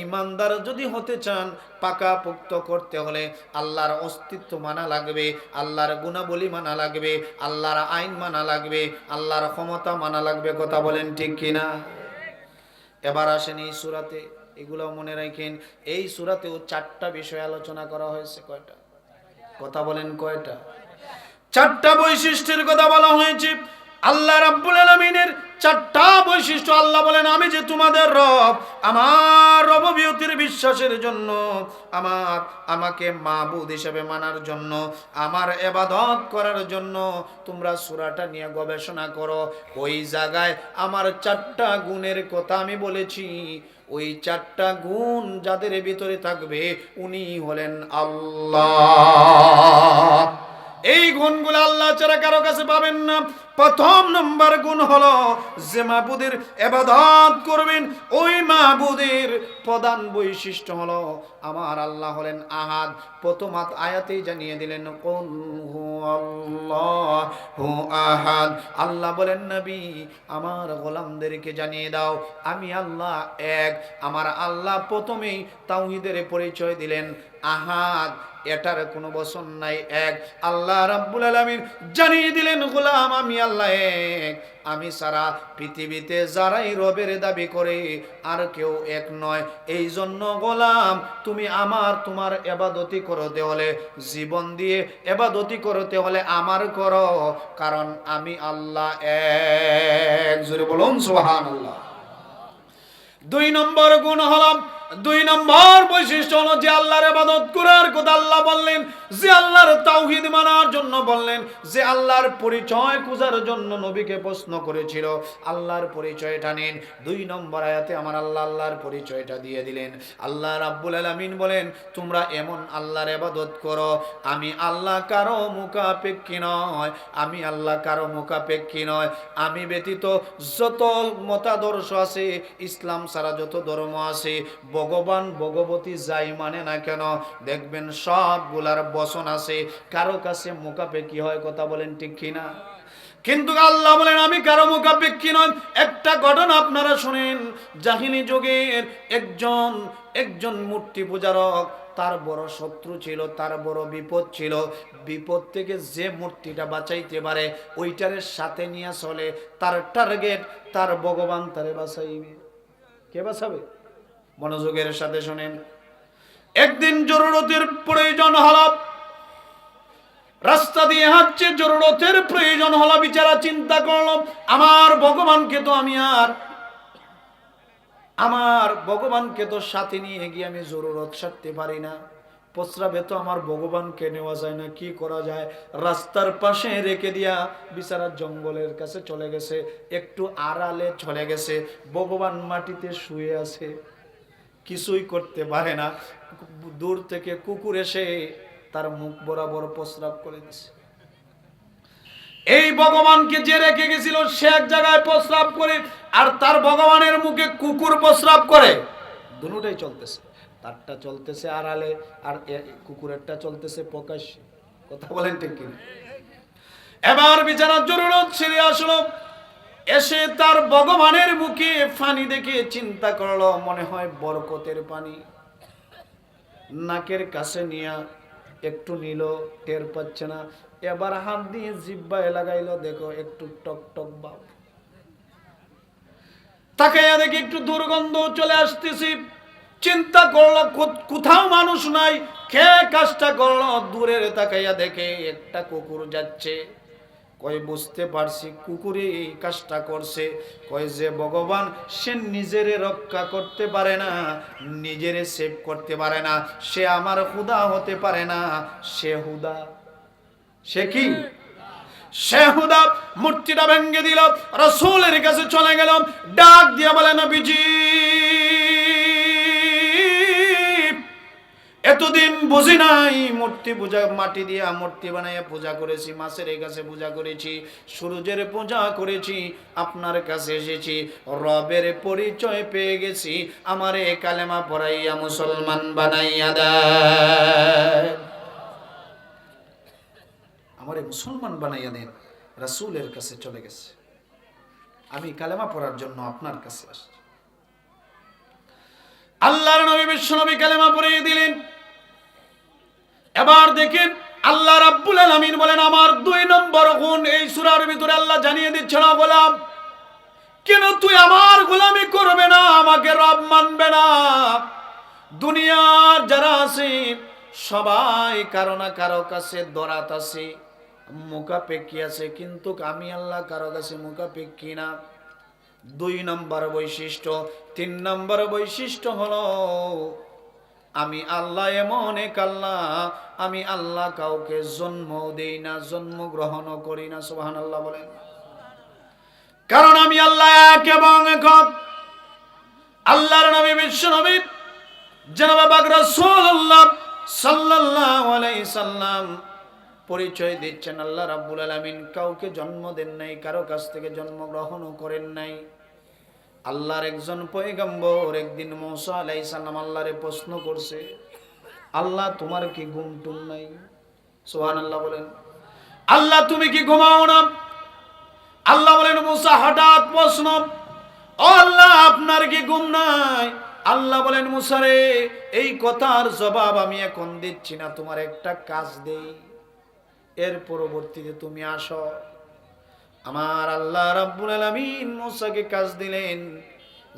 ইমানদার যদি হতে চান, পাকা পোক্ত করতে হলে আল্লাহর অস্তিত্ব মানা লাগবে, আল্লাহর গুণাবলী মানা লাগবে, আল্লাহর আইন মানা লাগবে, আল্লাহর ক্ষমতা মানা লাগবে। কথা বলেন ঠিক কিনা? এবার আসেন এই সূরাতে, এগুলো মনে রাখেন, এই সূরাতেও 4টা বিষয় আলোচনা করা হয়েছে। কয়টা? কথা বলেন কয়টা? চারটা বৈশিষ্ট্যের কথা বলা হয়েছে। আল্লাহ রাব্বুল আলামিনের চারটা বৈশিষ্ট্য। আল্লাহ বলেন, আমি যে তোমাদের রব, আমার রববিয়তির বিশ্বাসের জন্য, আমাকে মাবুদ হিসেবে মানার জন্য, আমার ইবাদত করার জন্য তোমরা সূরাটা নিয়ে গবেষণা করো। ওই জায়গায় আমার চারটা গুণের কথা আমি বলেছি। ওই চারটা গুণ যাদের ভিতরে থাকবে উনি হলেন আল্লাহ। এই গুণগুলো আল্লাহ ছাড়া কারো কাছে পাবেন না। প্রথম নম্বর গুণ হলো যে মাবুদের ইবাদত করবেন, ওই মাবুদের প্রধান বৈশিষ্ট্য হলো আমার আল্লাহ হলেন আহাদ। প্রথম আয়াতেই জানিয়ে দিলেন কুল হুয়াল্লাহু আহাদ। আল্লাহ বলেন, নবী আমার গোলামদেরকে জানিয়ে দাও আমি আল্লাহ এক। আমার আল্লাহ প্রথমেই তাওহীদের পরিচয় দিলেন, আহাদ, এটার কোনো বচন নাই, এক। আল্লাহ রাব্বুল আলামিন জানিয়ে দিলেন, গোলাম আমি আল্লাহ এক, আমি সারা পৃথিবীতে যারাই রবের দাবি করে আর কেউ এক নয়। এই জন্য গোলাম তুমি তোমার ইবাদতি করতে হলে, জীবন দিয়ে ইবাদতি করতে হলে আমার করো, কারণ আমি আল্লাহ এক। জোরে বলুন সুবহানাল্লাহ। দুই নম্বর গুণ হলো, দুই নম্বর বৈশিষ্ট্য হলো যে আল্লাহর ইবাদত করার কথা আল্লাহ বললেন, যে আল্লাহর তাওহীদ মানার জন্য বললেন, যে আল্লাহর পরিচয় খোঁজার জন্য নবীকে প্রশ্ন করেছিল, আল্লাহর পরিচয়টা নিন। দুই নম্বর আয়াতে আমার আল্লাহর পরিচয়টা দিয়ে দিলেন। আল্লাহ রাব্বুল আলামিন বলেন, তোমরা এমন আল্লাহর ইবাদত করো, আমি আল্লাহ কারো মুখাপেক্ষী নয়, আমি আল্লাহ কারো মুখাপেক্ষী নয়। আমি ব্যতীত যত মতাদর্শ আছে, ইসলাম ছাড়া যত ধর্ম আছে, ভগবান ভগবতী যাই মানে না কেন, দেখবেন সবগুলার বচন আছে, কারো কাছে মুখাপেক্ষী হয়। কথা বলেন ঠিক কিনা? কিন্তু আল্লাহ বলেন আমি কারো মুখাপেক্ষী নয়। একটা ঘটনা আপনারা শুনেন, জাহিলি যুগের একজন মূর্তি পূজারক, তার বড় শত্রু ছিল, তার বড় বিপদ ছিল। বিপদ থেকে যে মূর্তিটা বাঁচাইতে পারে ওইটারে সাথে নিয়ে চলে, তার টার্গেট তার ভগবান তারে বাঁচাইবে। কে বাঁচাবে? মনোযোগের সাথে শুনেন। একদিন জরুরতের প্রয়োজন হলো, রাস্তা দিয়ে হাঁটছে, জরুরতের প্রয়োজন হলো, বিচারা চিন্তা করলো আমার ভগবানকে তো সাথে নিয়ে গিয়ে আমি জরুরত সারতে পারি না, প্রস্রাবে তো আমার ভগবানকে নেওয়া যায় না, কি করা যায়? রাস্তার পাশে রেখে দিয়া বিচারা জঙ্গলের কাছে চলে গেছে, একটু আড়ালে চলে গেছে। ভগবান মাটিতে শুয়ে আছে, কিছুই করতে পারে না। দূর থেকে কুকুর এসে তার মুখ বরাবর প্রস্রাব করে দিছে। এই ভগবানকে যে রেখে গেছিল সে এক জায়গায় প্রস্রাব করে, আর তার ভগবানের মুখে কুকুর প্রস্রাব করে। দুটোটাই চলতেছে, তারটা চলতেছে আড়ালে আর কুকুরেরটা চলতেছে প্রকাশ্যে। কথা বলেন ঠিক কিনা? এবার বিচারার জরুরত ছেড়ে আসলো, এসে তার ভগবানের মুখে পানি দেখে চিন্তা করলো মনে হয় বরকতের পানি। নাকের কাছে নিয়ে একটু নিল, টের পাচ্ছে না। এবার হাত দিয়ে জিহ্বায় লাগাইলো, দেখো একটু টক টক ভাব। তাকাইয়া দেখি একটু দুর্গন্ধ চলে আসতেছি। চিন্তা করলো কোথাও মানুষ নাই, কে কাজটা করলো? দূরের তাকাইয়া দেখে একটা কুকুর যাচ্ছে। কয় বুঝতে পারছি কুকুরে এই কাজটা করছে। কয় যে ভগবান সে নিজেরে রক্ষা করতে পারে না, নিজেরে সেভ করতে পারে না, সে আমার হুদা হতে পারে না। সে হুদা, সে কি? সে হুদা। মূর্তিটা ভেঙে দিল, রাসূলের কাছে চলে গেল, ডাক দিয়ে বলে নবীজি এতদিন বুঝি নাই মূর্তি পূজা, মাটি দিয়ে মূর্তি বানাইয়া পূজা করেছি, মাছের কাছে পূজা করেছি, সূর্যের পূজা করেছি, আপনার কাছে এসেছি, রবের পরিচয় পেয়ে গেছি, আমারে কালেমা পড়াইয়া মুসলমান বানাইয়া দেন, আমারে মুসলমান বানাইয়া দেন। রাসূলের কাছে চলে গেছে, আমি কালেমা পড়ার জন্য আপনার কাছে আসছি। আল্লাহর নবী বিশ্ব নবী কালেমা পড়িয়ে দিলেন। এবার দেখেন আল্লাহ রাব্বুল আলামিন বলেন আমার দুই নম্বর গুণ এই সূরার ভিতরে আল্লাহ জানিয়ে দিচ্ছে, না গোলাম কেন তুই আমার গোলামি করবে না, আমাকে রব মানবে না? দুনিয়ার যারা আছে সবাই কারো না কারো কাছে দরাত আছে, মুখাপেক্ষী আছে, কিন্তু আমি আল্লাহ কারো কাছে মুখাপেক্ষী না। 2 নম্বর বৈশিষ্ট্য। 3 নম্বর বৈশিষ্ট্য হলো আমি আল্লাহ এমন এক আল্লাহ, আমি আল্লাহ কাউকে জন্ম দেই না, জন্মগ্রহণও করি না। সুবহানাল্লাহ বলেন। কারণ আমি আল্লাহ এক এবং একক। আল্লাহর নবী বিশ্ব নবী জনাব পাক রাসূলুল্লাহ সাল্লাল্লাহু আলাইহি সাল্লাম পরিচয় দিচ্ছেন আল্লাহ রাব্বুল আলামিন কাউকে জন্ম দেন নাই, কারো কাছ থেকে জন্মগ্রহণও করেন নাই। আল্লাহর একজন পয়গম্বর একদিন মূসা আলাইহিস সালাম আল্লাহরে প্রশ্ন করছে, আল্লাহ তোমার কি ঘুম টুম নাই? সুবহানাল্লাহ বলেন। আল্লাহ তুমি কি ঘুমাও না? আল্লাহ বলেন মূসা হঠাৎ প্রশ্ন, ও আল্লাহ আপনার কি ঘুম নাই? আল্লাহ বলেন মূসা রে, এই কথার জবাব আমি এখন দিচ্ছি না, তোমার একটা কাজ দেই, এর পরবর্তীতে তুমি আসো। আমার আল্লাহ রাব্বুল আলামিন মূসাকে কাজ দিলেন,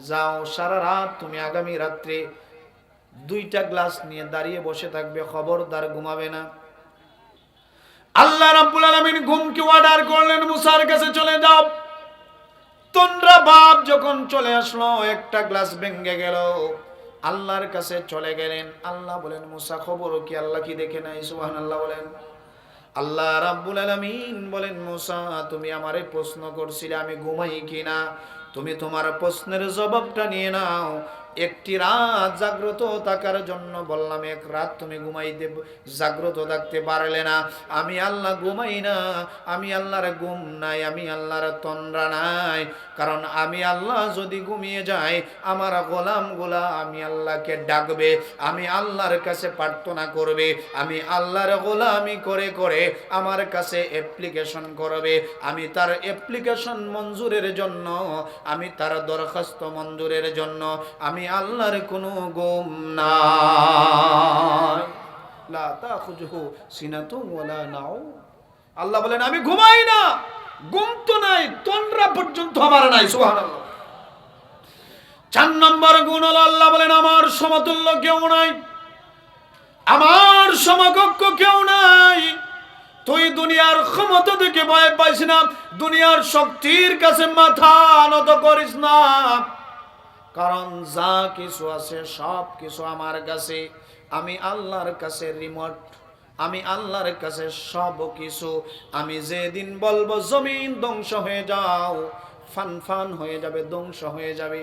যাও সারা রাত তুমি আগামী রাত্রে 2টা গ্লাস নিয়ে দাঁড়িয়ে বসে থাকবে, খবরদার ঘুমাবে না। আল্লাহ রাব্বুল আলামিন ঘুমকে অর্ডার করলেন মূসার কাছে চলে যাও। তোমরা বাপ যখন চলে আসলো, একটা গ্লাস ভেঙে গেল, আল্লাহর কাছে চলে গেলেন। আল্লাহ বলেন মূসা খবর কি? আল্লাহ কি দেখে নাই? সুবহানাল্লাহ বলেন। আল্লাহ রাব্বুল আলামিন বলেন মূসা তুমি আমারে প্রশ্ন করছিলে আমি ঘুমাই কিনা, তুমি তোমার প্রশ্নের জবাবটা নিয়ে নাও। একটি রাত জাগ্রত থাকার জন্য বললাম, এক রাত তুমি ঘুমাইতে জাগ্রত থাকতে পারলে না। আমি আল্লাহ ঘুমাই না, আমি আল্লাহর ঘুম নাই, আমি আল্লাহর তন্দ্রা নাই। কারণ আমি আল্লাহ যদি ঘুমিয়ে যাই, আমার গোলামগুলা আমি আল্লাহকে ডাকবে, আমি আল্লাহর কাছে প্রার্থনা করবে, আমি আল্লাহর গোলামি করে করে আমার কাছে অ্যাপ্লিকেশন করবে। আমি তার অ্যাপ্লিকেশন মঞ্জুরের জন্য, আমি তার দরখাস্ত মঞ্জুরের জন্য আমি আল্লাহর কোনো ঘুম নাই। লা তাখুযুহু সিনাতুন ওয়ালা নাও। আল্লাহ বলেন আমি ঘুমাই না, ঘুম তো নাই, তন্দ্রা পর্যন্ত আমার নাই। সুবহানাল্লাহ। 4 নম্বর গুণ হলো আল্লাহ বলেন আমার সমতুল্য কেউ নাই, আমার সমকক্ষ কেউ নাই। তুই দুনিয়ার ক্ষমতা থেকে ভয় পাইস না, দুনিয়ার শক্তির কাছে মাথা নত করিস না। কারণ যা কিছু আছে সব কিছু আমার কাছে, আমি আল্লাহর কাছে রিমোট, আমি আল্লাহর কাছে সব কিছু। আমি যেদিন বলবো জমিন ধ্বংস হয়ে যাও, ফান ফান হয়ে যাবে, ধ্বংস হয়ে যাবে।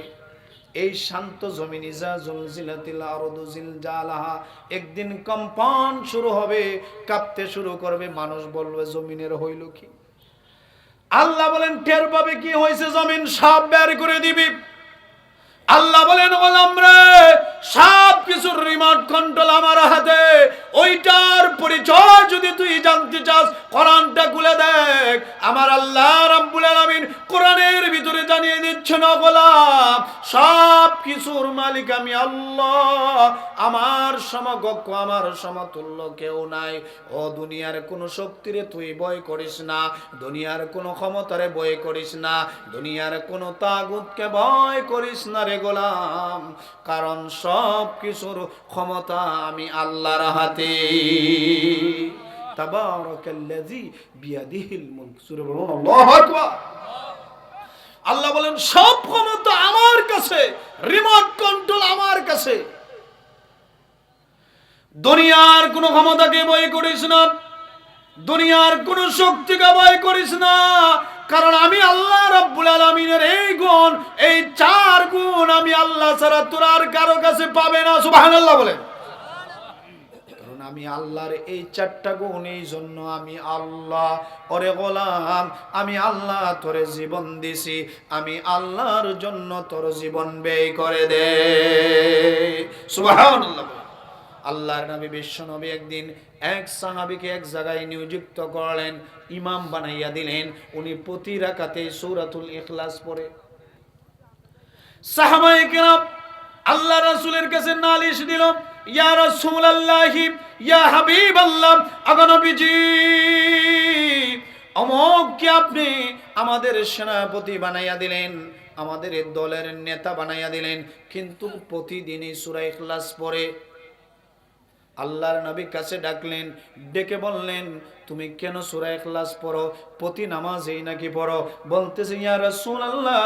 এই শান্ত জমিন ইজা জুলজিলাতিল আরদু জিলজালাহা, একদিন কম্পন শুরু হবে, কাঁপতে শুরু করবে, মানুষ বলবে জমিনের হইল কি? আল্লাহ বলেন টের পাবে কি হয়েছে, জমিন সব বের করে দিবি। আল্লাহ বলেন গোলাম রে, সব কিছুর রিমোট কন্ট্রোল আমার হাতে। ওইটার পরিচয় যদি তুই জানতে চাস, কোরআনটা খুলে দেখ। আমার আল্লাহ রাব্বুল আলামিন কোরআনের ভিতরে জানিয়ে দিচ্ছেন ও গোলাম, সব কিছুর মালিক আমি আল্লাহ, আমার সমকক্ষ আমার সমতুল্য কেউ নাই। ও দুনিয়ার কোন শক্তিরে তুই ভয় করিস না, দুনিয়ার কোন ক্ষমতারে ভয় করিস না, দুনিয়ার কোন তাগুতকে ভয় করিস না রে গোলাম। কারণ সব কিছুর ক্ষমতা আমি আল্লাহর হাতে। তাবারাকাল্লাযী বিয়াদিহিল মুলক। সূরা বলুন আল্লাহু আকবার। আল্লাহ বলেন সব ক্ষমতা আমার কাছে, রিমোট কন্ট্রোল আমার কাছে। দুনিয়ার কোন ক্ষমতাকে ভয় করিস না, দুনিয়ার কোন শক্তিকে ভয় করিস না। কারণ আমি আল্লাহ রাব্বুল আলামিনের এই গুণ, এই 4 গুণ আমি আল্লাহ ছাড়া তোর আর কারো কাছে পাবে না। সুবহানাল্লাহ বলেন। কারণ আমি আল্লাহর এই 4টা গুণ, এই জন্য আমি আল্লাহ। ওরে গোলাম, আমি আল্লাহ তোরে জীবন দিছি, আমি আল্লাহর জন্য তোর জীবন ব্যয় করে দে। সুবহানাল্লাহ। আল্লাহর নবী বিশ্ব নবী একদিন এক সাহাবীকে এক জায়গায় নিযুক্ত করলেন, ইমাম বানাইয়া দিলেন। উনি প্রতি রাকাতে সূরাতুল ইখলাস পড়ে। সাহাবায়ে কেরাম আল্লাহ রাসূলের কাছে নালিশ দিল, ইয়া রাসূলুল্লাহ, ইয়া হাবিবাল্লাহ, আগো নবীজি, অমুককে আপনি আমাদের সেনাপতি বানাইয়া দিলেন, আমাদের দলের নেতা বানাইয়া দিলেন, কিন্তু প্রতিদিনই সূরা ইখলাস পড়ে। আল্লাহর নবী কাছে ডাকলেন, ডেকে বললেন, তুমি কেন সূরা ইখলাস পড়ো? প্রতি নামাজেই নাকি পড়ো? বলতেছে, ইয়া রাসূলুল্লাহ,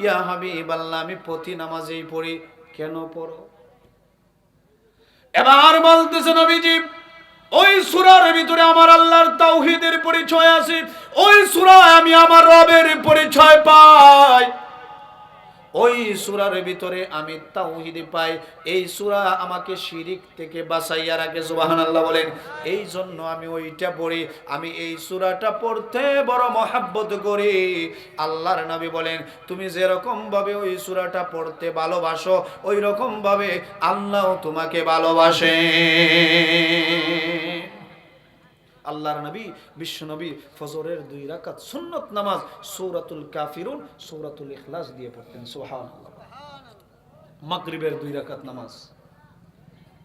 ইয়া হাবিবাল্লাহ, আমি প্রতি নামাজেই পড়ি। কেন পড়ো? এবার বলতেছে, নবীজি, ওই সূরার ভিতরে আমার আল্লাহর তাওহীদের পরিচয় আছে, ওই সূরায় আমি আমার রবের পরিচয় পাই, ওই সূরার ভিতরে আমি তাওহীদ পাই। এই সূরা আমাকে শিরিক থেকে বাঁচাইয়া রাখে। সুবহানাল্লাহ বলেন। এই জন্য আমি ওইটা পড়ি। আমি এই সূরাটা পড়তে বড় মহব্বত করি। আল্লাহর নবী বলেন, তুমি যেরকম ভাবে ওই সূরাটা পড়তে ভালোবাসো, ওই রকম ভাবে আল্লাহ তোমাকে ভালোবাসে। আল্লাহর নবী, বিশ্ব নবী ফজরের 2 রাকাত সুন্নত নামাজ সূরাতুল কাফিরুন, সূরাতুল ইখলাস দিয়ে পড়তেন। সুবহানাল্লাহ। মাগরিবের 2 রাকাত নামাজ,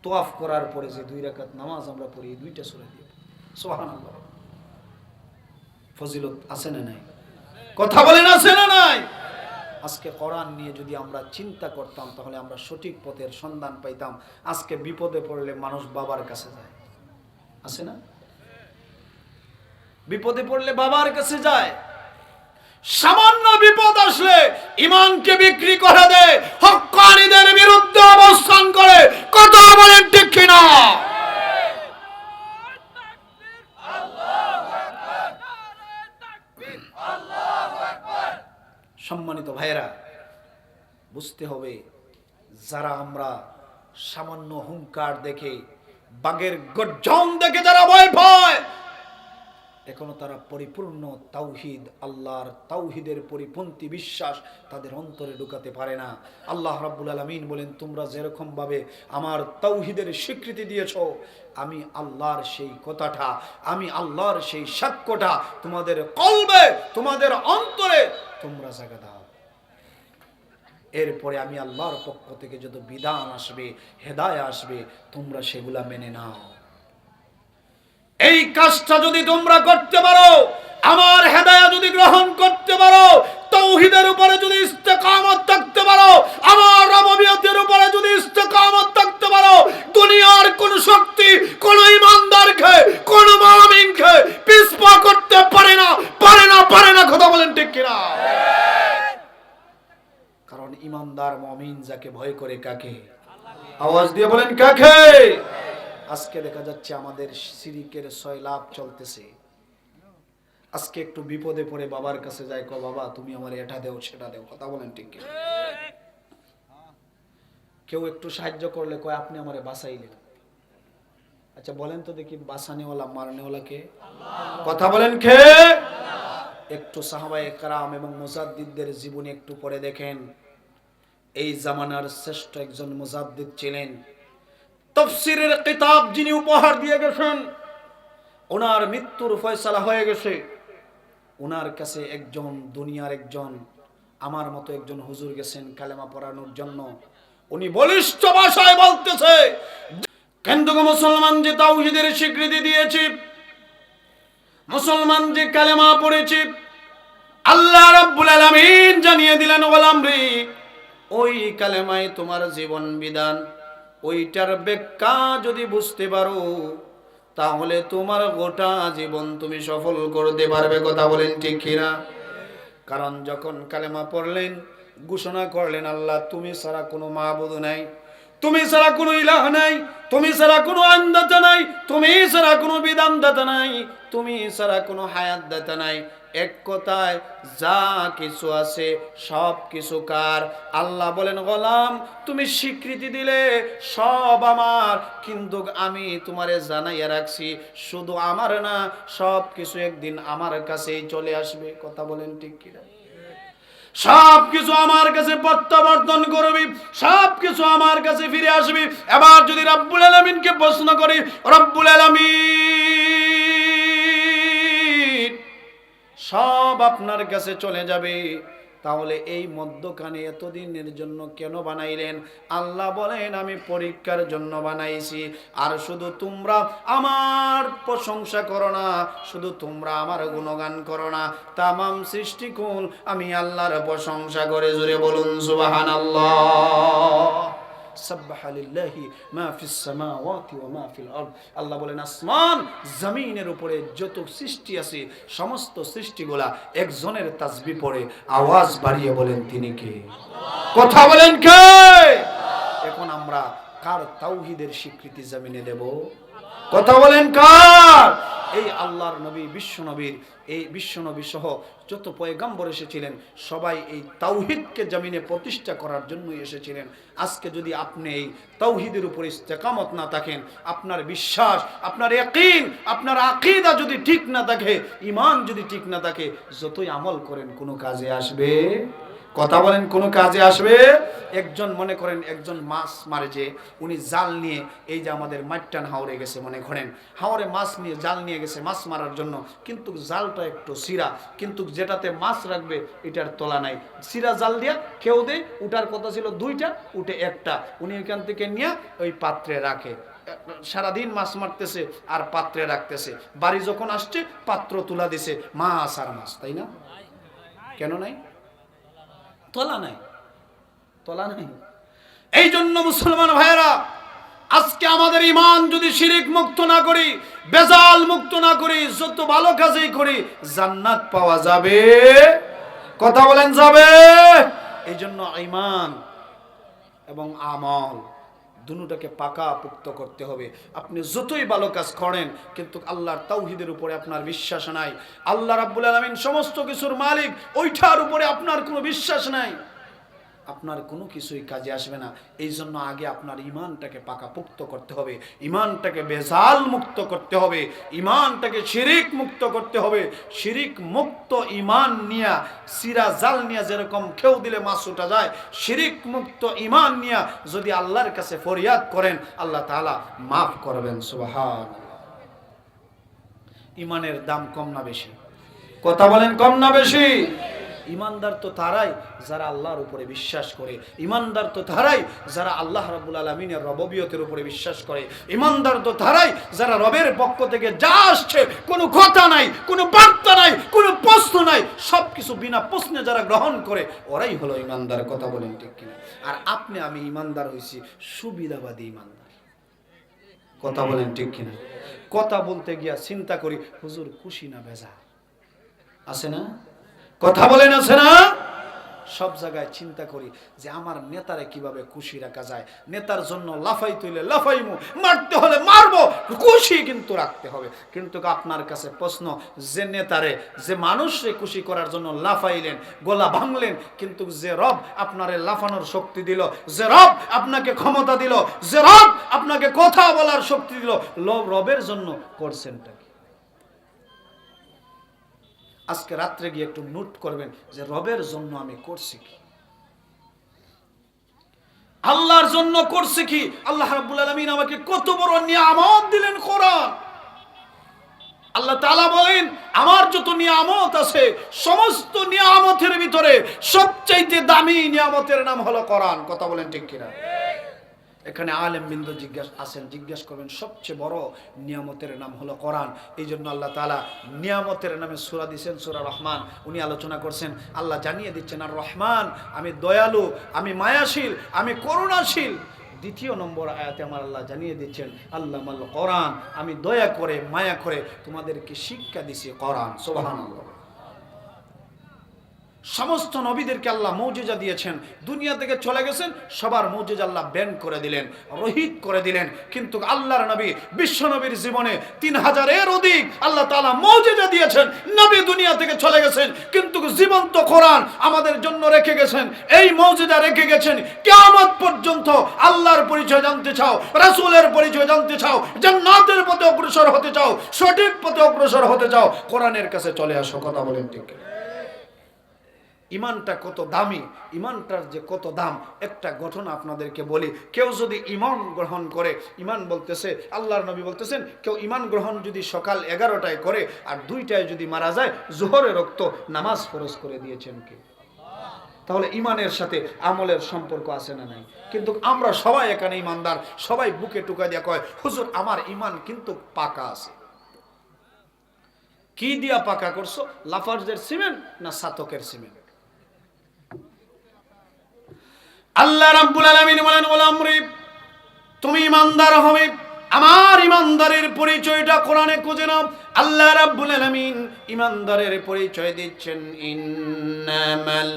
তাওয়াফ করার পরে যে 2 রাকাত নামাজ আমরা পড়ি, এই 2টা সূরা দিয়ে। সুবহানাল্লাহ। ফজিলত আছে না নাই? কথা বলেন, আছে না নাই? আজকে কোরআন নিয়ে যদি আমরা চিন্তা করতাম, তাহলে আমরা সঠিক পথের সন্ধান পাইতাম। আজকে বিপদে পড়লে মানুষ বাবার কাছে যায়, আছে না? বিপদে পড়লে বাবার কাছে যায়। সামান্য বিপদ আসলে ঈমানকে বিক্রি করে দেয়, হক্কানীদের বিরুদ্ধে অবস্থান করে। কথা বলেন ঠিক কিনা? সম্মানিত ভাইরা, বুঝতে হবে, যারা আমরা সামান্য হুঙ্কার দেখে, বাঘের গর্জন দেখে যারা ভয় পায়, এখনো তারা পরিপূর্ণ তাওহীদ, আল্লাহর তাওহীদের পরিপন্থী বিশ্বাস তাদের অন্তরে ঢুকাতে পারে না। আল্লাহ রাব্বুল আলামিন বলেন, তোমরা যেরকম ভাবে আমার তাওহীদের স্বীকৃতি দিয়েছো, আমি আল্লাহর সেই কথাটা, আমি আল্লাহর সেই সাক্ষ্যটা তোমাদের কলবে, তোমাদের অন্তরে তোমরা জায়গা দাও। এরপরে আমি আল্লাহর পক্ষ থেকে যত বিধান আসবে, হেদায়েত আসবে, তোমরা সেগুলা মেনে নাও। এই কাজটা যদি তোমরা করতে পারো, আমার হেদায়েত যদি গ্রহণ করতে পারো, তাওহীদের উপরে যদি ইস্তেকামত থাকতে পারো, আমার রব্বিয়তের উপরে যদি ইস্তেকামত থাকতে পারো, দুনিয়ার কোন শক্তি কোন ঈমানদারকে, কোন মুমিনকে পিছপা করতে পারে না, পারে না, পারে না। কথা বলেন ঠিক কিনা? কারণ ঈমানদার মুমিন যাকে ভয় করে, কাকে? আওয়াজ দিয়ে বলেন, কাকে? আজকে দেখা যাচ্ছে আমাদের শিরিকের সয়লাভ চলতেছে। আজকে একটু বিপদে পড়ে বাবার কাছে যায়, কয়, বাবা তুমি আমার এটা দেও, সেটা দেও। কথা বলেন ঠিক কি? কেউ একটু সাহায্য করলে কয়, আপনি আমারে বাঁচাইলেন। আচ্ছা বলেন তো দেখি, বাঁচানেওয়ালা মারনেওয়ালা কে? কথা বলেন কে? একটু সাহাবায়ে কেরাম এবং মুজাদ্দিদদের জীবনী একটু পড়ে দেখেন। এই জামানার শ্রেষ্ঠ একজন মুজাদ্দিদ ছিলেন, তাফসীরের কিতাব যিনি উপহার দিয়ে গেছেন, ওনার মৃত্যুর ফয়সালা হয়ে গেছে। ওনার কাছে একজন দুনিয়ার একজন আমার মতো একজন হুজুর গেছেন কালেমা পড়ানোর জন্য। উনি বলিষ্ঠ ভাষায় বলতেছে, কিন্তু মুসলমান যে তাওহীদের স্বীকৃতি দিয়েছে, মুসলমান যে কালেমা পড়েছে, আল্লাহ রাব্বুল আলামিন জানিয়ে দিলেন, গোলাম রে, ওই কালেমায় তোমার জীবন বিধান, ওইটার ব্যাখ্যা যদি বুঝতে পারো, তাহলে তোমার গোটা জীবন তুমি সফল করতে পারবে। কথা বলেন ঠিক কিনা? কারণ যখন কালেমা পড়লেন, ঘোষণা করলেন, আল্লাহ তুমি ছাড়া কোনো মাবুদ নাই, তুমি ছাড়া কোনো ইলাহ নাই, তুমি ছাড়া কোনো আইনদাতা নাই, তুমি ছাড়া কোনো বিধানদাতা নাই, তুমি ছাড়া কোনো হায়াতদাতা নাই। এক কথায় যা কিছু আছে সব কিছু কার? আল্লাহ বলেন, গোলাম তুমি স্বীকৃতি দিলে সব আমার, কিন্তু আমি তোমারে জানাইয়া রাখছি, শুধু আমার না, সব কিছু একদিন আমার কাছেই চলে আসবে। কথা বলেন ঠিক কিনা? সব কিছু আমার কাছে প্রত্যাবর্তন করবি, সব কিছু আমার কাছে ফিরে আসবি। এবার যদি রব্বুল আলামিনকে প্রশ্ন করি, রব্বুল আলামিন সব আপনার কাছে চলে যাবে, তাহলে এই মধ্যখানে এতদিনের জন্য কেন বানাইলেন? আল্লাহ বলেন, আমি পরীক্ষার জন্য বানাইছি। আর শুধু তোমরা আমার প্রশংসা করো না, শুধু তোমরা আমার গুণগান করো না, তামাম সৃষ্টিকুল আমি আল্লাহর প্রশংসা করে। জোরে বলুন সুবহানাল্লাহ। সাব্বাহা লিল্লাহি মা ফিস সামাওয়াতি ওয়া মা ফিল আরদ। আল্লাহ বলেন আসমান জমিনের উপরে যত সৃষ্টি আছে সমস্ত সৃষ্টিগুলা একজনের তাসবিহ পড়ে আওয়াজ বাড়িয়ে বলেন তিনি কে? কথা বলেন কে? এখন আমরা কার তাওহীদের স্বীকৃতি জমিনে দেব? কথা বলেন কার? এই আল্লাহর নবী বিশ্বনবী সহ যত পয়গম্বর এসেছিলেন সবাই এই তাওহীদকে জমিনে প্রতিষ্ঠা করার জন্যই এসেছিলেন। আজকে যদি আপনি এই তাওহীদের উপর ইস্তেকামত না থাকেন, আপনার বিশ্বাস, আপনার ইয়াকিন, আপনার আকীদা যদি ঠিক না থাকে, ঈমান যদি ঠিক না থাকে, যতই আমল করেন কোনো কাজে আসবে? কথা বলেন কোন কাজে আসবে? একজন মনে করেন একজন মাছ মারে, যে উনি জাল নিয়ে এই যে আমাদের মাইটান হাওরে গেছে, মনে করেন হাওরে মাছ নিয়ে জাল নিয়ে গেছে মাছ মারার জন্য, কিন্তু জালটা একটু সিরা, কিন্তু যেটাতে মাছ রাখবে এটার তলা নাই, সিরা জাল দিয়া কেউ দেয়, উঠার কথা ছিল দুইটা, উঠে একটা, উনি এখান থেকে নিয়ে ওই পাত্রে রাখে, সারাদিন মাছ মারতেছে আর পাত্রে রাখতেছে, বাড়ি যখন আসছে পাত্র তুলা দিছে, মাছ আর মাছ, তাই না? কেন নাই? তলা নাই, তলা নাই। এই জন্য মুসলমান ভাইয়েরা, আজকে আমাদের ঈমান যদি শিরিক মুক্ত না করি, বেজাল মুক্ত না করি, যত ভালো কাজই করি, জান্নাত পাওয়া যাবে? কথা বলেন যাবে? এই জন্য ঈমান এবং আমল দুটোটাকে পাকা পুক্ত করতে হবে। আপনি যতই ভালো কাজ করেন কিন্তু আল্লাহর তাওহীদের উপরে আপনার বিশ্বাস নাই, আল্লাহ রাব্বুল আলামিন সমস্ত কিছুর মালিক, ওইটার উপরে আপনার কোনো বিশ্বাস নাই, আপনার কোনো কিছুই কাজে আসবে না। এই জন্য আগে আপনার ঈমানটাকে পাকাপোক্ত করতে হবে, ঈমানটাকে বেজাল মুক্ত করতে হবে, ঈমানটাকে শিরিক মুক্ত করতে হবে। শিরিক মুক্ত ঈমান নিয়া, সিরা জাল নিয়া যেরকম খেউ দিলে মাছ উঠা যায়, শিরিক মুক্ত ঈমান নিয়া যদি আল্লাহর কাছে ফরিয়াদ করেন, আল্লাহ তাআলা মাফ করবেন। সুবহানাল্লাহ। ঈমানের দাম কম না বেশি? কথা বলেন কম না বেশি? ইমানদার তো তারাই যারা আল্লাহর উপরে বিশ্বাস করে, ইমানদার তো তারাই যারা আল্লাহ রাব্বুল আলামিনের রববিয়তের উপরে বিশ্বাস করে, ইমানদার তো তারাই যারা রবের পক্ষ থেকে যা আসছে কোনো কথা নাই, কোনো বার্তা নাই, কোনো প্রশ্ন নাই, সবকিছু বিনা প্রশ্নে যারা গ্রহণ করে, ওরাই হলো ইমানদার। কথা বলেন ঠিক কিনা? আর আপনি আমি ইমানদার হইছি সুবিধাবাদী ইমানদার। কথা বলেন ঠিক কিনা? কথা বলতে গিয়া চিন্তা করি হুজুর খুশি না বেজা আছে না? কথা বলেন আছে না? সব জায়গায় চিন্তা করি যে আমার নেতারে কিভাবে খুশি রাখা যায়, নেতার জন্য লাফাই তুলে লাফাইমু, মারতে হলে মারবো, খুশি কিন্তু রাখতে হবে। কিন্তু আপনার কাছে প্রশ্ন, যে নেতারে, যে মানুষরে খুশি করার জন্য লাফাইলেন, গলা ভাঙলেন, কিন্তু যে রব আপনারে লাফানোর শক্তি দিল, যে রব আপনাকে ক্ষমতা দিল, যে রব আপনাকে কথা বলার শক্তি দিল, রবের জন্য করছেনটা কি? আজকে রাত্রে গিয়ে একটু নোট করবেন যে রবের জন্য আমি করছি কি, আল্লাহর জন্য করছি কি। আল্লাহ রাব্বুল আলামিন আমাকে কত বড় নিয়ামত দিলেন কোরআন। আল্লাহ তাআলা বলেন আমার যত নিয়ামত আছে সমস্ত নিয়ামতের ভিতরে সবচাইতে দামি নিয়ামতের নাম হলো কোরআন। কথা বলেন ঠিক কিনা? এখানে আলেম বিন্দু জিজ্ঞাসা করবেন সবচেয়ে বড় নিয়ামতের নাম হলো কোরআন। এই জন্য আল্লাহ তাআলা নিয়ামতের নামে সূরা দিয়েছেন সূরা রহমান। উনি আলোচনা করছেন, আল্লাহ জানিয়ে দিচ্ছেন আর রহমান, আমি দয়ালু, আমি মায়াশীল, আমি করুণাশীল। দ্বিতীয় নম্বর আয়াতে আমার আল্লাহ জানিয়ে দিচ্ছেন আল্লামাল কোরআন, আমি দয়া করে মায়া করে তোমাদেরকে শিক্ষা দিছি কোরআন। সুবহানাল্লাহ। সমস্ত নবীদেরকে আল্লাহ মৌজিজা দিয়েছেন, দুনিয়া থেকে চলে গেছেন, সবার মৌজিজা আল্লাহ ব্যান করে দিলেন, রহিত করে দিলেন। কিন্তু আল্লাহর নবী বিশ্ব নবীর জীবনে ৩০০০-এর অধিক আল্লাহ তাআলা মৌজিজা দিয়েছেন। নবী দুনিয়া থেকে চলে গেছেন কিন্তু জীবন্ত কোরআন আমাদের জন্য রেখে গেছেন, এই মৌজিজা রেখে গেছেন। কিয়ামত পর্যন্ত আল্লাহর পরিচয় জানতে চাও, রাসূলের পরিচয় জানতে চাও, জান্নাতের পথে অগ্রসর হতে চাও, সঠিক পথে অগ্রসর হতে চাও, কোরআনের কাছে চলে আসো। কথা বলেন ঠিক? ইমানটা কত দামি, ইমানটার যে কত দাম, একটা ঘটনা আপনাদেরকে বলি। কেউ যদি ইমান গ্রহণ করে, ইমান বলতেছে আল্লাহর নবী বলতেছেন, কেউ ইমান গ্রহণ যদি সকাল 11টায় করে আর 2টায় যদি মারা যায়, যোহরের রক্ত নামাজ ফরজ করে দিয়েছেন কে? তাহলে ইমানের সাথে আমলের সম্পর্ক আছে না নাই? কিন্তু আমরা সবাই এখানে ইমানদার, সবাই বুকে টুকা দিয়া কয় হুজুর আমার ইমান কিন্তু পাকা আছে। কি দিয়া পাকা করছো? লাফার্জের সিমেন্ট না সাতকের সিমেন্ট? আল্লাহ রাব্বুল আলামিন বলেন ওয়াল আমরি, তুমি ইমানদার হবে। আমার ইমানদারের পরিচয়টা কোরআনে খুঁজে নাও। আল্লাহ রাব্বুল আলামিন ইমানদারের পরিচয় দিচ্ছেন, ইন্নামাল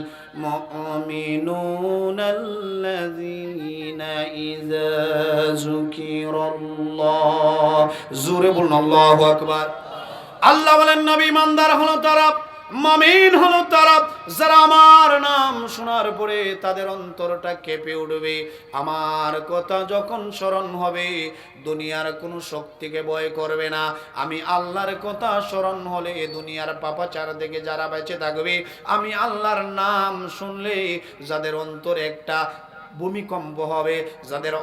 মুমিনুনাল্লাযীনা ইযা যুকিরাল্লাহ, জোরে বলুন আল্লাহু আকবার। আল্লাহ বলেন নবী ইমানদার হলো তারা, মুমিন হলো তারা, যারা আমার নাম শোনার পরে তাদের অন্তরটা কেঁপে উঠবে। আমার কথা যখন স্মরণ হবে দুনিয়ার কোনো শক্তিকে ভয় করবে না। আমি আল্লাহর কথা স্মরণ হলে দুনিয়ার পাপাচার থেকে যারা বেঁচে থাকবে, আমি আল্লাহর নাম শুনলে যাদের অন্তরে একটা ভূমিকম্প হবে, যাদের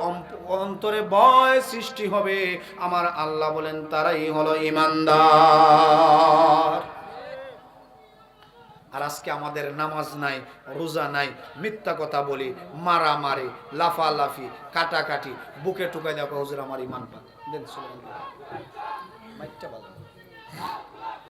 অন্তরে ভয় সৃষ্টি হবে, আমার আল্লাহ বলেন তারাই হলো ঈমানদার। আর আজকে আমাদের নামাজ নাই, রোজা নাই, মিথ্যা কথা বলি, মারামারি, লাফালাফি, কাটাকাটি, বুকে টুকাই দেওয়া, হুজুর আমার ঈমান পাক দেন সুবহানাল্লাহ।